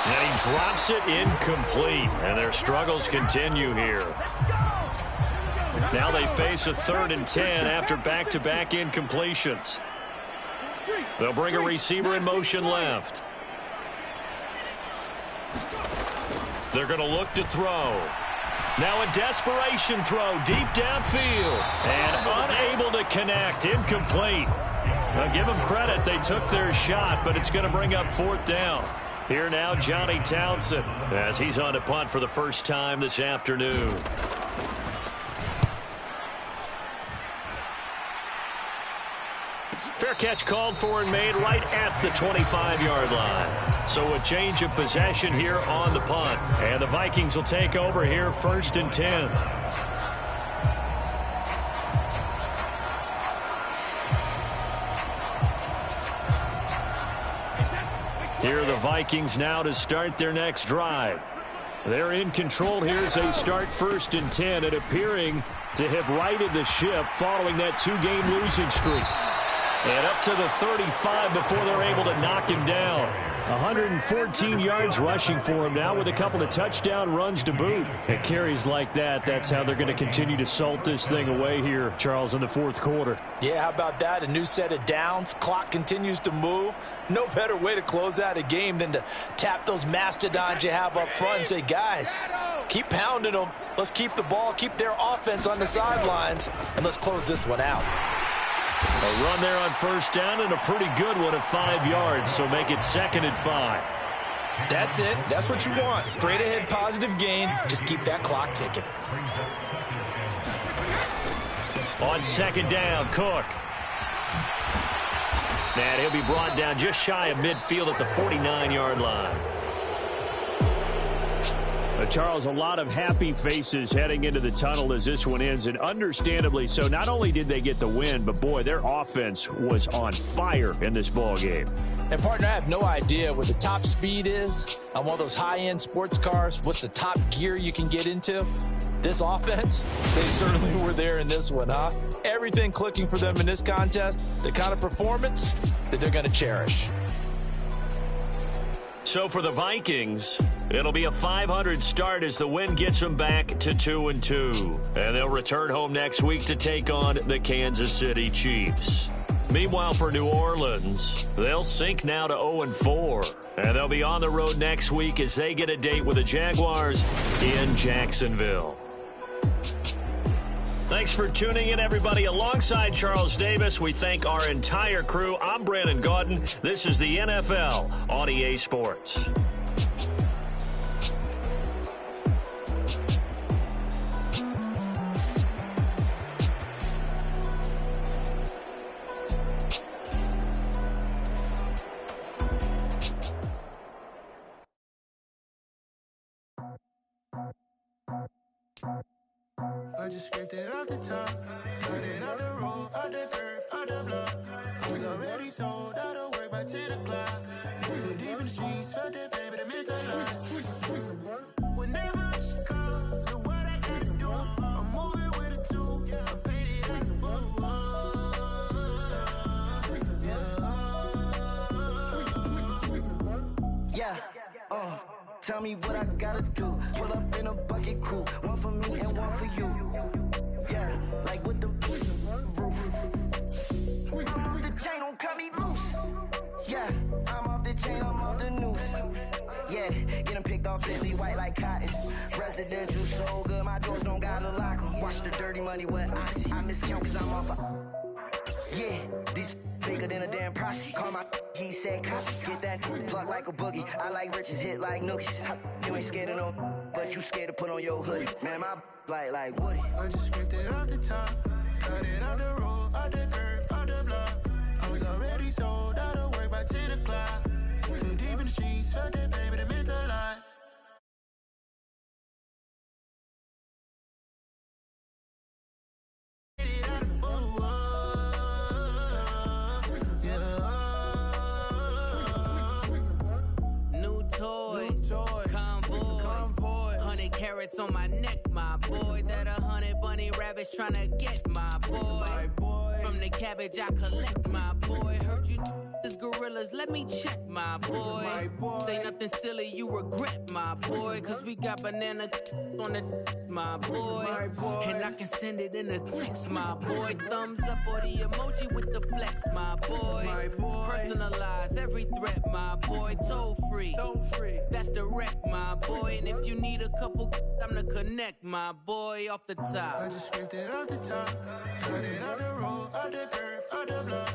And he drops it incomplete. And their struggles continue here. Now they face a 3rd and 10 after back-to-back incompletions. They'll bring a receiver in motion left. They're going to look to throw. Now a desperation throw deep downfield. And unable to connect. Incomplete. Now give them credit. They took their shot, but it's going to bring up 4th down. Here now, Johnny Townsend, as he's on a punt for the first time this afternoon. Fair catch called for and made right at the 25-yard line. So a change of possession here on the punt. And the Vikings will take over here 1st and 10. Here are the Vikings now to start their next drive. They're in control here as they start 1st and 10 and appearing to have righted the ship following that 2-game losing streak. And up to the 35 before they're able to knock him down. 114 yards rushing for him now with a couple of touchdown runs to boot. And carries like that, that's how they're going to continue to salt this thing away here, Charles, in the fourth quarter. Yeah, how about that? A new set of downs. Clock continues to move. No better way to close out a game than to tap those mastodons you have up front and say, guys, keep pounding them. Let's keep the ball, keep their offense on the sidelines, and let's close this one out. A run there on 1st down and a pretty good one of 5 yards, so make it 2nd and 5. That's it. That's what you want. Straight ahead positive gain. Just keep that clock ticking. On 2nd down, Cook. And he'll be brought down just shy of midfield at the 49-yard line. Charles, a lot of happy faces heading into the tunnel as this one ends, and understandably so. Not only did they get the win, but, boy, their offense was on fire in this ball game. And, partner, I have no idea what the top speed is on one of those high-end sports cars. What's the top gear you can get into? This offense, they certainly were there in this one, huh? Everything clicking for them in this contest, the kind of performance that they're going to cherish. So for the Vikings, it'll be a .500 start as the win gets them back to 2-2. And they'll return home next week to take on the Kansas City Chiefs. Meanwhile, for New Orleans, they'll sink now to 0-4. And they'll be on the road next week as they get a date with the Jaguars in Jacksonville. Thanks for tuning in, everybody. Alongside Charles Davis, we thank our entire crew. I'm Brandon Gaudin. This is the NFL on EA Sports. I just scraped it off the top, cut it off the road, off the curve, off the block. I was already sold out of work by 10 o'clock. Too deep in the streets, felt that pain, but it meant a lot. Whenever she calls, look what I gotta do. I'm moving with a two, I paid it out the full. Yeah. Tell me what I gotta do. Pull up in a bucket crew, one for me and one for you. Yeah, like with the roof. I'm off the chain, don't cut me loose. Yeah, I'm off the chain, I'm off the noose. Yeah, getting picked off Bentley white like cotton. Residential so good, my doors don't gotta lock 'em. Watch the dirty money with Oxy. I miscount cause I'm off yeah, these bigger than a damn proxy. Call my he said copy. Get that plug like a boogie. I like riches, hit like nookies. You ain't scared of no, but you scared to put on your hoodie. Man, my like Woody. I just scraped it off the top, cut it off the road, off the curve, off the block. I was already sold out of work by 10 o'clock. Too deep in the streets, felt that pain, but it meant a lot. Carrots on my neck, my boy. That 100 bunny rabbits tryna get my boy. From the cabbage I collect, my boy. Heard you is gorillas, let me check, my boy. Say nothing silly, you regret, my boy. Cause we got banana on the my boy. And I can send it in a text, my boy. Thumbs up or the emoji with the flex, my boy. Personalize every threat, my boy. Toll free. That's direct, my boy. And if you need a couple, I'm the connect, my boy. Off the top. I just scraped it off the top, cut it off the road, off the curve, off the block.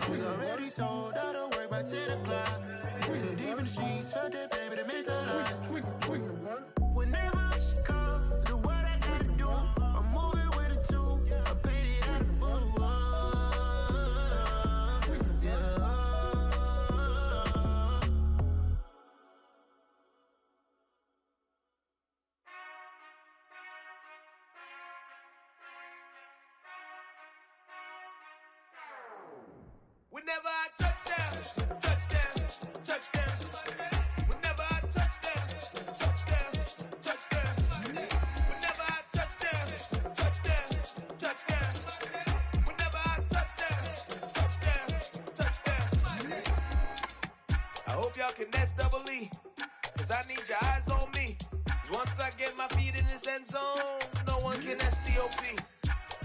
I was already sold out of work by 10 o'clock. Too deep in the streets, felt that pain, but it meant a lot. Whenever she calls, look what I gotta do. I'm moving with a two, I paid it out of full. Whenever I touchdown, touchdown, touchdown. Whenever I touchdown, touchdown, touchdown. Whenever I touchdown, touchdown, touchdown. Whenever I touchdown, touchdown, touchdown. I hope y'all can nest double E, cause I need your eyes on me. Cause once I get my feet in this end zone, no one can STOP.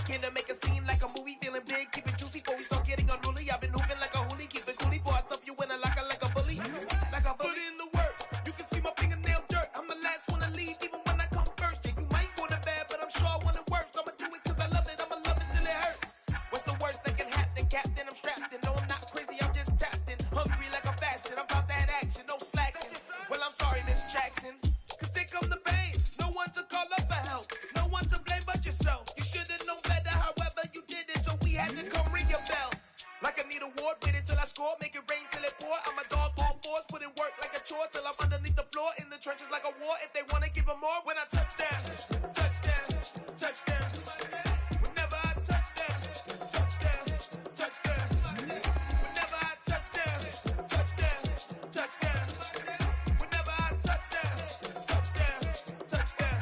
Came to make a scene like a movie, feeling big, keep it juicy before we start getting unruly. I've been hooping like a hoolie, keep it coolie before I stuff you in a locker like a bully. Like a bully. Put in the work, you can see my fingernail dirt. I'm the last one to leave, even when I come first. Yeah, you might want it bad, but I'm sure I want it worse. I'ma do it cause I love it, I'ma love it till it hurts. What's the worst that can happen, Captain? I'm strapped in, no I'm not crazy, I'm just tapped in. Hungry like a fashion, I'm about that action, no slacking. Well, I'm sorry, Miss Jackson, cause here come the pain. No one to call up for help, no one to blame but yourself. You should've known better, however you did it, so we had to come ring your bell. Like I need a award, wait until I score, make it rain till it pour. I'm a dog on fours, put in work like a chore till I'm underneath the floor, in the trenches like a war. If they wanna give them more, when I touchdown, touchdown, touchdown. Whenever I touchdown, touchdown, touchdown. Whenever I touchdown, touchdown, touchdown. Whenever I touchdown, touchdown, touchdown.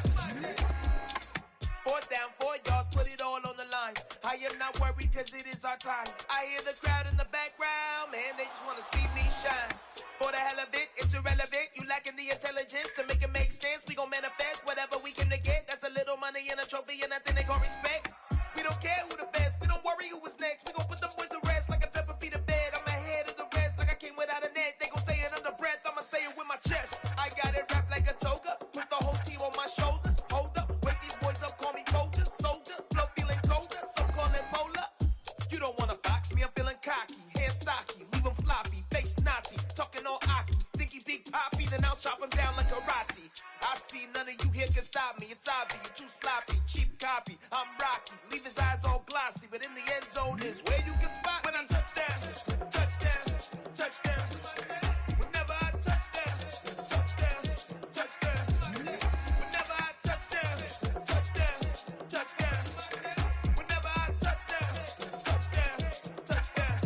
4th down, 4 yards, put it all on the line. I am not worried cause it is our time. I hear the crowd in the background, man, they just wanna see me shine. For the hell of it, it's irrelevant. You lacking the intelligence to make it make sense. We gon' manifest whatever we came to get. That's a little money and a trophy and nothing they gon' respect. We don't care who the best, we don't worry who was next. We gon' put them boys to rest like a Tempur-Pedic bed. I'm ahead of the rest like I came without a net. They gon' say it under breath, I'ma say it with my chest. I got it wrapped like a toga, put the whole team on my shoulders. Hold up, wake these boys up, call me Folgers, soldier. Flow feeling all Aki. Think he Big Poppy, then I'll chop him down like karate. I see none of you here can stop me. It's obvious, you too sloppy, cheap copy. I'm Rocky, leave his eyes all glossy, but in the end zone is where you can spot when I touchdown, touchdown, touchdown. Whenever I touchdown, touchdown, touchdown. Whenever I touchdown, touchdown, touchdown. Whenever I touchdown, touchdown, touchdown.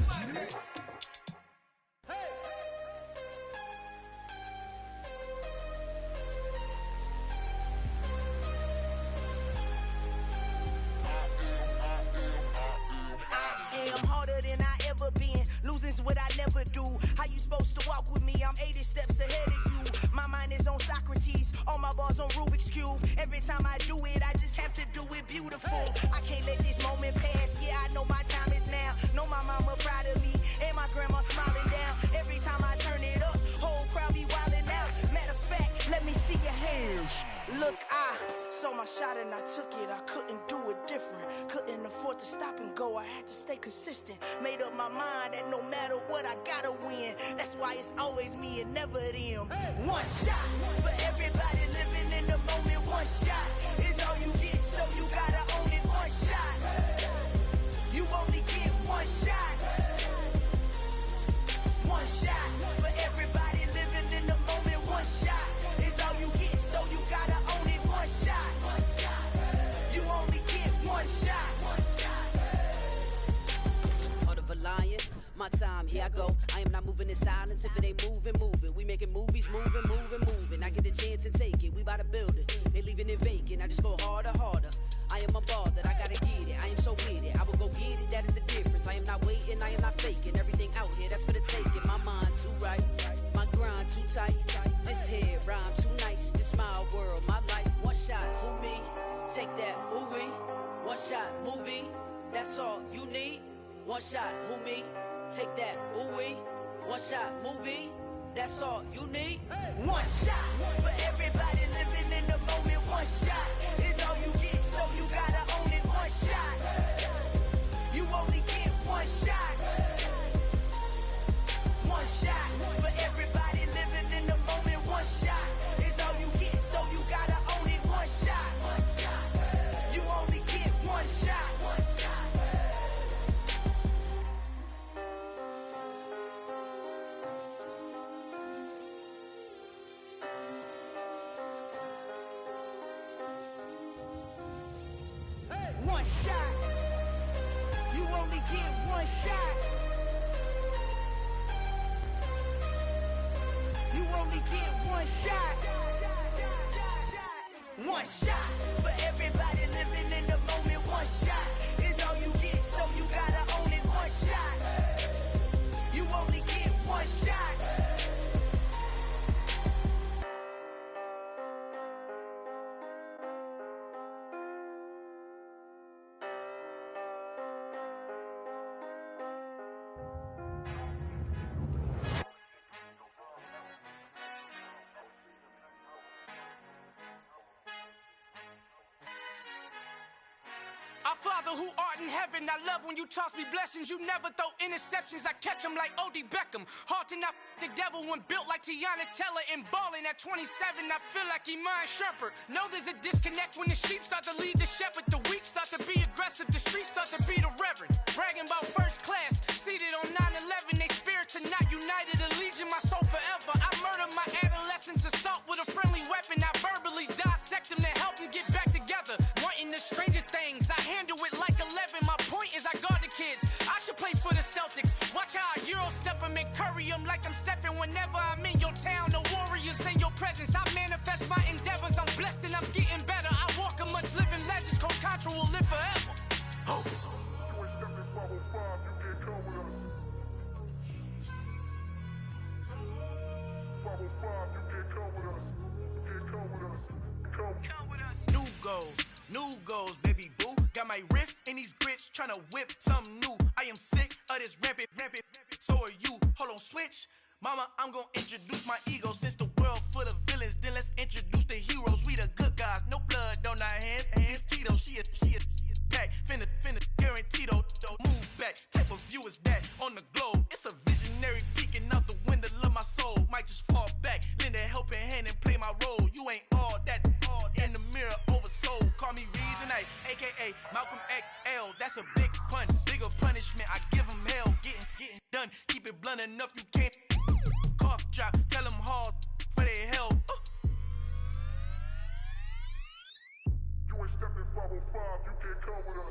I'm harder than I ever been. Losing's what I never do. How you supposed to walk with me? I'm 80 steps ahead of you. My mind is on Socrates. All my bars on Rubik's Cube. Every time I do it, I just have to do it beautiful. I can't let this moment pass. Yeah, I know my time is now. Know my mama proud of me. And my grandma smiling down. Every time I turn it up, whole crowd be wildin' out. Matter of fact, let me see your hands. Look, I saw my shot and I took it. I couldn't do it different. Couldn't afford to stop and go. I had to stay consistent. Made up my mind that no matter what, I gotta win. That's why it's always me and never them. One shot for everybody living in the moment. One shot is all you get, so you gotta own it. One shot. You only get one shot. One shot for everybody living in the moment. One shot is all you get, so you gotta own it. One shot. You only get one shot. Heart of a lion, my time, here I go. I am not moving in silence. If it ain't moving, move it. We making movies, moving. I get a chance and take it. We bout to build it. They leaving it vacant. I just go harder. I am a ball that I gotta get it. I am so with it. I will go get it. That is the difference. I am not waiting. I am not faking. Everything out here, that's for the taking. My mind too right. My grind too tight. This head rhyme too nice. This my world, my life. One shot, who me? Take that, ooh wee. One shot, movie. That's all you need. One shot, who me? Take that, ooh wee. One shot, movie. That's all you need. One shot for everybody living in the moment. One shot is all you get, so you gotta own it. One shot. You only get one shot. One shot for everybody living in the moment. One shot is all you get, so you gotta own it. One shot. You only get one shot. One shot. You only get one shot. You only get one shot. One shot for everybody living in the moment. One shot is all you get, so you gotta own it. One shot. You only get one shot. Our Father who art in heaven, I love when you toss me blessings. You never throw interceptions, I catch them like O.D. Beckham. Hard to not the devil when built like Tiana Teller and balling at 27. I feel like Iman Shumpert. Know there's a disconnect when the sheep start to lead the shepherd. The weak start to be aggressive, the streets start to be the reverend. Bragging about first class, seated on 9/11. They spirits are not united, a legion, my soul forever. I murder my adolescence, assault with a friendly weapon. I verbally dissect them to help them get back together. Wanting the stranger things, I handle it like 11. My point is I guard the kids. I should play for the Celtics. Watch how I Euro step them and curry them like I'm Stephen. Whenever I'm in your town, the Warriors in your presence. I manifest my endeavors. I'm blessed and I'm getting better. I walk amongst living legends. Coach Contra will live forever. Oh. New goals, baby boo. Got my wrist in these grits, tryna whip something new. I am sick of this rampant. So are you. Hold on, switch. Mama, I'm gonna introduce my ego. Since the world full of villains, then let's introduce the heroes. We the good guys, no blood on our hands. It's Tito, she is back. Finna, guaranteed, don't move back. Type of view is that on the globe. It's a visionary peeking out the window of my soul. that's a big pun. Bigger punishment, I give them hell. Getting done. Keep it blunt enough, you can't cough drop. Tell them hard for their health.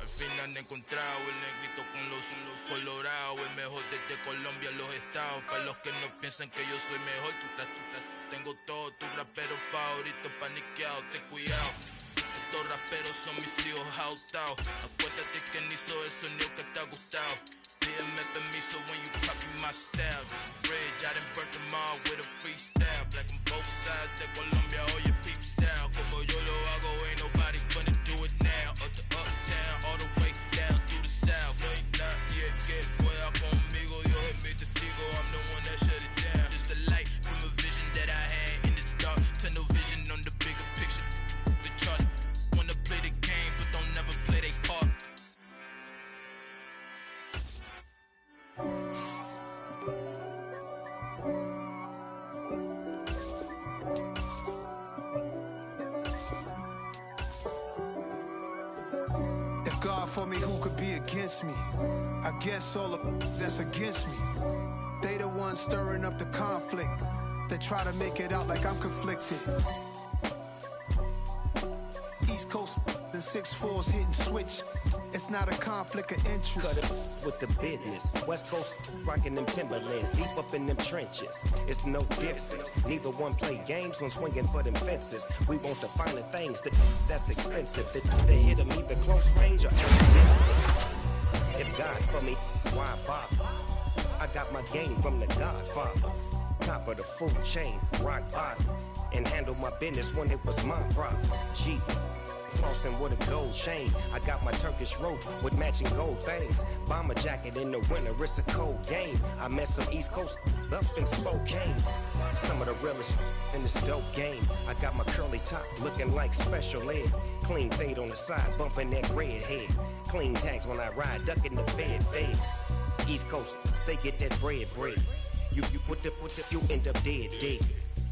Al fin han encontrado el negrito con los colorados, el mejor desde Colombia a los estados. Para los que no piensan que yo soy mejor, tengo todo, tu rapero favorito paniqueado, ten cuidado. Estos raperos son mis hijos jautados. Acuérdate que ni hizo el sonido que te ha gustado. Pídeme permiso when you copy my style. This bridge, I done burnt them all with a freestyle. Black on both sides de Colombia, oye peep style. Como yo lo hago, ain't nobody finna do it now. Up to uptown, all the way down through the south. No hay nadie que pueda conmigo, Dios es mi testigo. I'm the one that shut it down. Just the light from a vision that I had in the dark. Tunnel vision on the bigger picture. The charts wanna play the game, but don't never play their part. If God for me, who could be against me? I guess all of that's against me. They the ones stirring up the conflict. They try to make it out like I'm conflicted. East Coast and 6'4's hitting switch. It's not a conflict of interest. Cut it with the business. West Coast rocking them Timberlands, deep up in them trenches. It's no difference. Neither one play games when swinging for them fences. We want the finer things that's expensive. They hit them either close range or distance. If God for me, why bother? I got my game from the Godfather. Top of the food chain, rock bottom. And handle my business when it was my problem. G. Flossing with a gold chain. I got my Turkish rope with matching gold things. Bomber jacket in the winter, it's a cold game. I met some East Coast up in Spokane. Some of the realest in this dope game. I got my curly top looking like special ed. Clean fade on the side, bumping that red head. Clean tags when I ride, ducking the feds. East Coast, they get that bread. You you end up dead.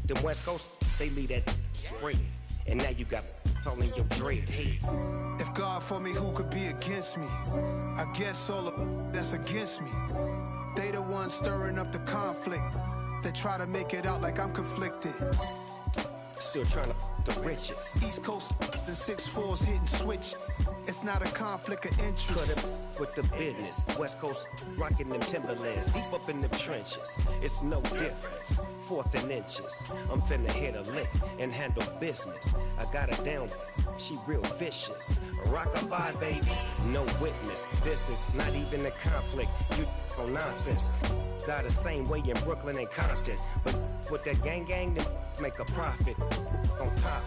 The West Coast, they leave that spread. And now you got all in your dread head. If God for me, who could be against me? I guess all of that's against me. They the ones stirring up the conflict. They try to make it out like I'm conflicted. Still trying to the riches. East Coast and 6'4's hitting switch. It's not a conflict of interest. Cut it with the business. West Coast rocking them Timberlands, deep up in them trenches. It's no difference. 4th and inches. I'm finna hit a lick and handle business. I got her down, she real vicious. Rockabye, baby, no witness. This is not even a conflict. You on nonsense. Got the same way in Brooklyn and Compton, but with that gang, then make a profit. On top,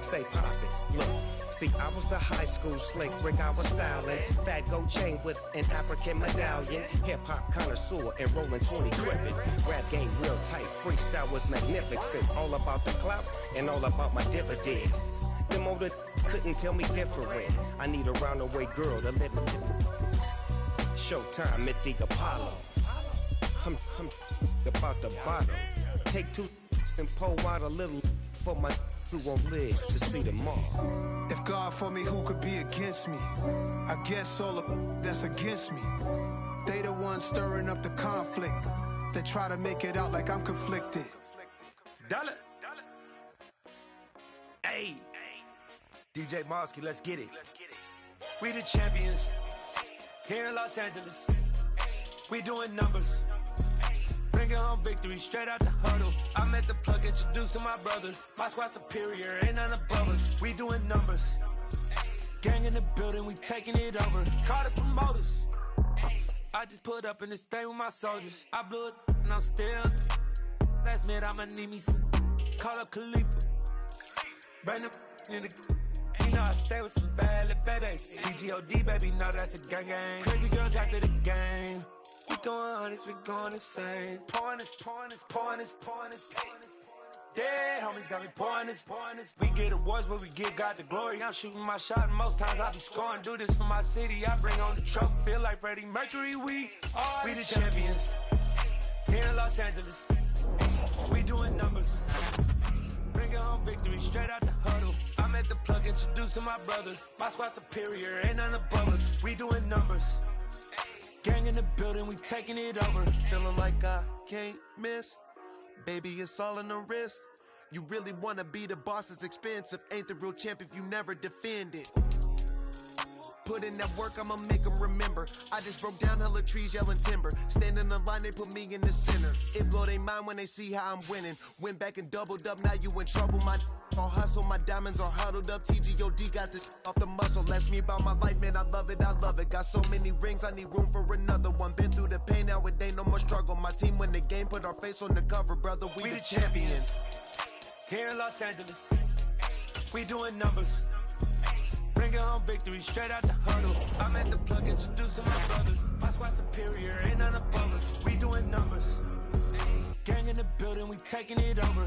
stay poppin'. Look. See, I was the high school slick Rick, I was styling. Fat gold chain with an African medallion. Hip-hop connoisseur and rolling 20 cribbin'. Rap game real tight, freestyle was magnificent. All about the clout and all about my dividends. Them older couldn't tell me different. I need a roundaway girl to live with. Showtime at the Apollo. I'm about the bottom. Take 2 and pour out a little for my who won't live to see tomorrow. If God for me, who could be against me? I guess all of that's against me. They the ones stirring up the conflict. They try to make it out like I'm conflicted. Dollar. Hey, DJ Mosky, let's get it. We the champions here in Los Angeles. We doing numbers. Bringing home victory straight out the huddle. I met the plug, introduced to my brother. My squad superior, ain't none above us. We doing numbers. Gang in the building, we taking it over. Call the promoters. I just put up in this thing with my soldiers. I blew it and I'm still. Last minute I'ma need me some. Call up Khalifa. Bring them in the. You know I stay with some bad little babies. TGOD, baby, know that's a gang. Crazy girls after the game. We going honest, we going insane. Pouring this. Dead homies got me pouring this. We get awards, but we give God the glory. I'm shooting my shot, and most times I be scoring. Do this for my city, I bring on the trophy. Feel like Freddie Mercury, we the champions. Here in Los Angeles, we doing numbers. Bringing home victory straight out the huddle. I'm at the plug, introduced to my brother. My squad superior, ain't none above us. We doing numbers. Gang in the building, we taking it over. Feeling like I can't miss. Baby, it's all in the wrist. You really wanna be the boss, it's expensive. Ain't the real champ if you never defend it. Put in that work, I'ma make them remember. I just broke down hella trees, yelling timber. Stand in the line, they put me in the center. It blow their mind when they see how I'm winning. Went back and doubled up, now you in trouble. My all hustle, my diamonds are huddled up. TGOD got this off the muscle. That's me about my life, man, I love it, I love it. Got so many rings, I need room for another one. Been through the pain, now it ain't no more struggle. My team win the game, put our face on the cover, brother, we the champions. Here in Los Angeles, we doing numbers. Bringing home victory straight out the huddle. I'm at the plug, introduced to my brother. My squad superior, ain't none above us. We doing numbers. Gang in the building, we taking it over.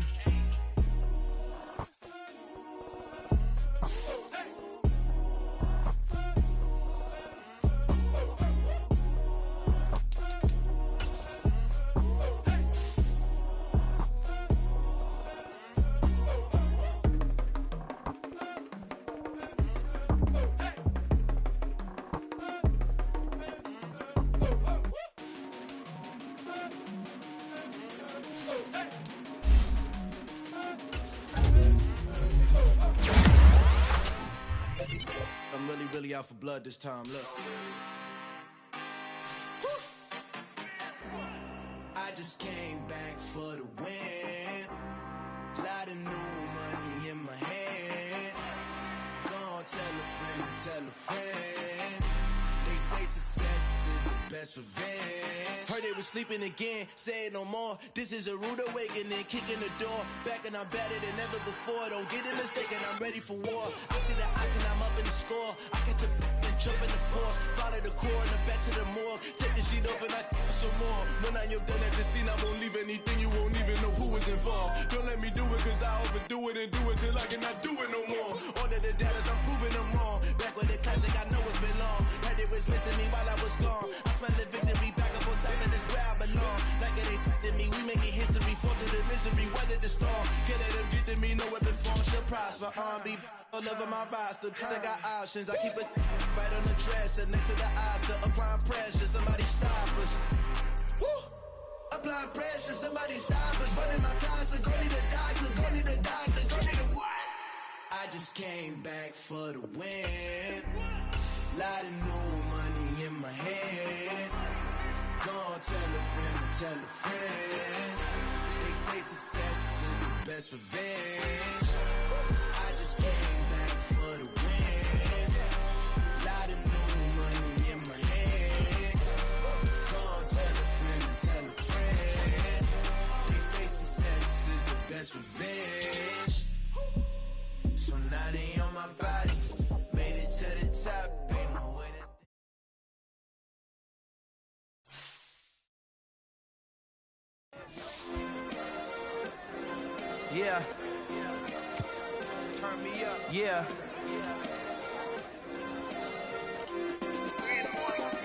Really out for blood this time, look. I just came back for the win. Lot of new money in my hand. Gonna tell a friend to tell a friend. They say success is the best revenge. Heard they was sleeping again, say it no more. This is a rude awakening, kicking the door. Back and I'm better than ever before. Don't get it mistaken, I'm ready for war. I see the option, I'm up in the score. I catch a and jump in the course. Follow the core and the back to the morgue. Take the sheet off and I some more. When I am done at the scene, I won't leave anything. You won't even know who was involved. Don't let me do it, cause I overdo it and do it till I cannot do it no more. All of the doubters, I'm proving them wrong. Back with the classic, I know it's been long. Heard they was missing me while I was gone. I smell the victory back up on top, and it's where I belong. Like it ain't to me, we making history. Fall through the misery, weather the storm. Can't let them get to me, no weapon form shall prosper. Be all over my roster, I got options. I keep it right on the dresser, next to the Oscar. Applying pressure, somebody stop us. Woo! Applying pressure, somebody stop us. Running my concert, go need a doctor, go need a doctor, go need a what? I just came back for the win. Lot of new money in my hand. Gonna tell a friend to tell a friend. They say success is the best revenge. I just came back for the win. Lot of new money in my hand. Gonna tell a friend to tell a friend. They say success is the best revenge. So now they on my body. Made it to the top. Ain't no way to... Yeah. Turn me up. Yeah.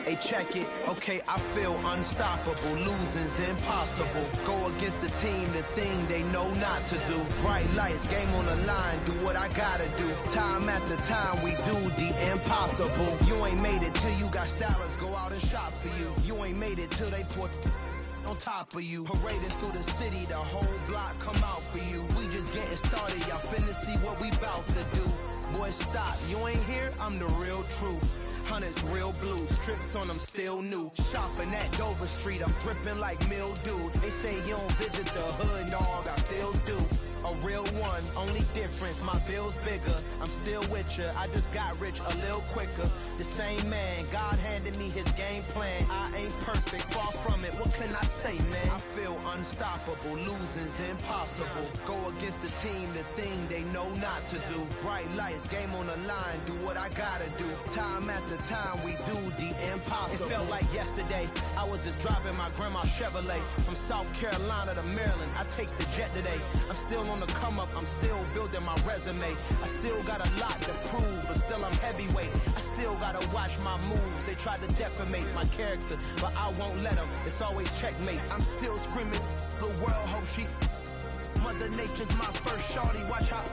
Hey, check it. Okay, I feel unstoppable. Losing's impossible. Go against the team, the thing they know not to do. Bright lights, game on the line. Do what I gotta do. Time after time, we do the impossible. You ain't made it till you got stylists go out and shop for you. You ain't made it till they put on top of you. Parading through the city, the whole block come out for you. We just getting started, y'all finna see what we bout to do. Boy, stop, you ain't here, I'm the real truth. Hunters, real blue, strips on them still new. Shopping at Dover Street, I'm dripping like mildew. They say you don't visit the hood, dog, I still do. A real one, only difference, my bill's bigger. I'm still with ya, I just got rich a little quicker. The same man, God handed me his game plan. I ain't perfect, far from it, what can I say, man? I feel unstoppable, losing's impossible. Go against the team, the thing they know not to do. Bright lights, game on the line, do what I gotta do. Time after time, we do the impossible. It felt like yesterday, I was just driving my grandma's Chevrolet. From South Carolina to Maryland, I take the jet today. I'm still on the come up, I'm still building my resume. I still got a lot to prove, but still I'm heavyweight. I still gotta watch my moves. They try to defamate my character, but I won't let them. It's always checkmate. I'm still screaming, the world hope she... Mother Nature's my first shorty, watch how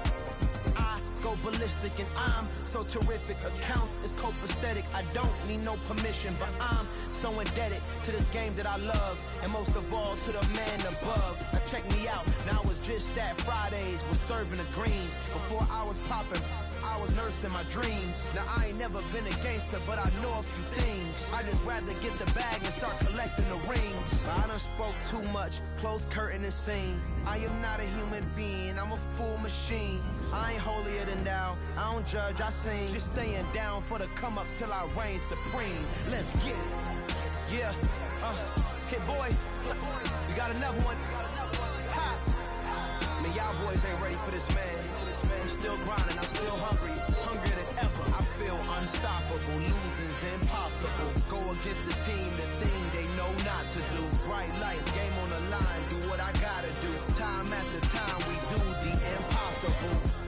I go ballistic, and I'm so terrific. Accounts is copacetic. I don't need no permission, but I'm so indebted to this game that I love, and most of all to the man above. Now check me out, now it's just that Fridays was serving the greens. Before I was popping, I was nursing my dreams. Now I ain't never been a gangster, but I know a few things. I just rather get the bag and start collecting the rings. I done spoke too much, close curtain and scene. I am not a human being, I'm a full machine. I ain't holier than thou, I don't judge, I sing. Just staying down for the come up till I reign supreme. Let's get it. Yeah, hit boy, we got another one. Ha! Man, y'all boys ain't ready for this, man. I'm still grinding, I'm still hungry, hungrier than ever. I feel unstoppable, losing's impossible. Go against the team, the thing they know not to do. Bright lights, game on the line, do what I gotta do. Time after time, we do the impossible.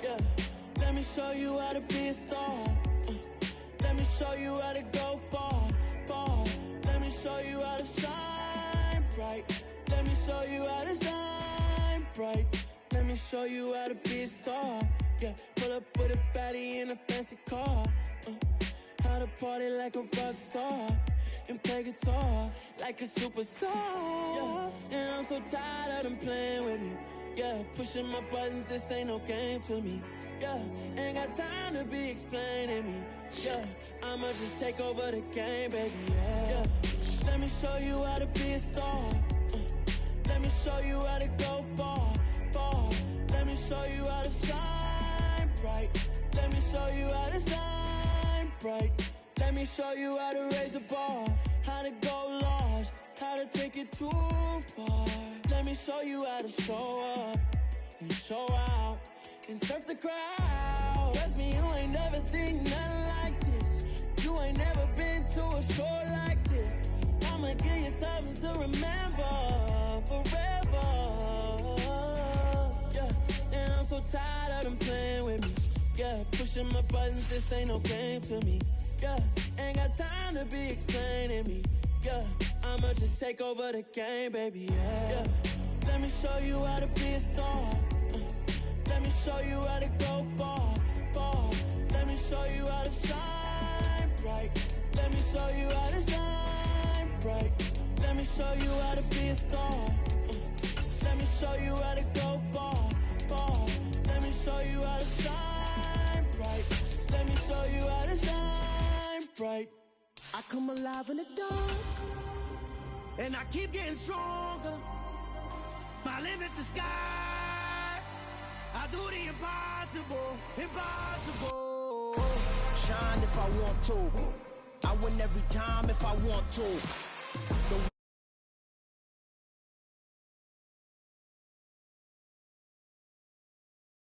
Yeah, let me show you how to be a star. Let me show you how to go far, far. Let me show you how to shine bright. Let me show you how to shine bright. Let me show you how to be a star. Yeah, pull up with a baddie in a fancy car. How to party like a rock star and play guitar like a superstar. Yeah, and I'm so tired of them playing with me. Yeah, pushing my buttons, this ain't no game to me. Yeah, ain't got time to be explaining me. Yeah, I'ma just take over the game, baby. Yeah, let me show you how to be a star. Let me show you how to go far, far. Let me show you how to shine bright. Let me show you how to shine bright. Let me show you how to raise a bar, how to go large, how to take it too far. Let me show you how to show up and show out and surf the crowd. Trust me, you ain't never seen nothing like this. You ain't never been to a show like this. I'ma give you something to remember forever. Yeah, and I'm so tired of them playing with me. Yeah, pushing my buttons, this ain't no game to me. Yeah, ain't got time to be explaining me. Yeah, I'ma just take over the game, baby. Yeah, let me show you how to be a star. Let me show you how to go far, far. Let me show you how to shine bright. Let me show you how to shine bright. Let me show you how to be a star. Let me show you how to go far, far. Let me show you how to shine bright. Let me show you how to shine bright. I come alive in the dark, and I keep getting stronger. My limit's the sky. I do the impossible, impossible. Shine if I want to. I win every time if I want to.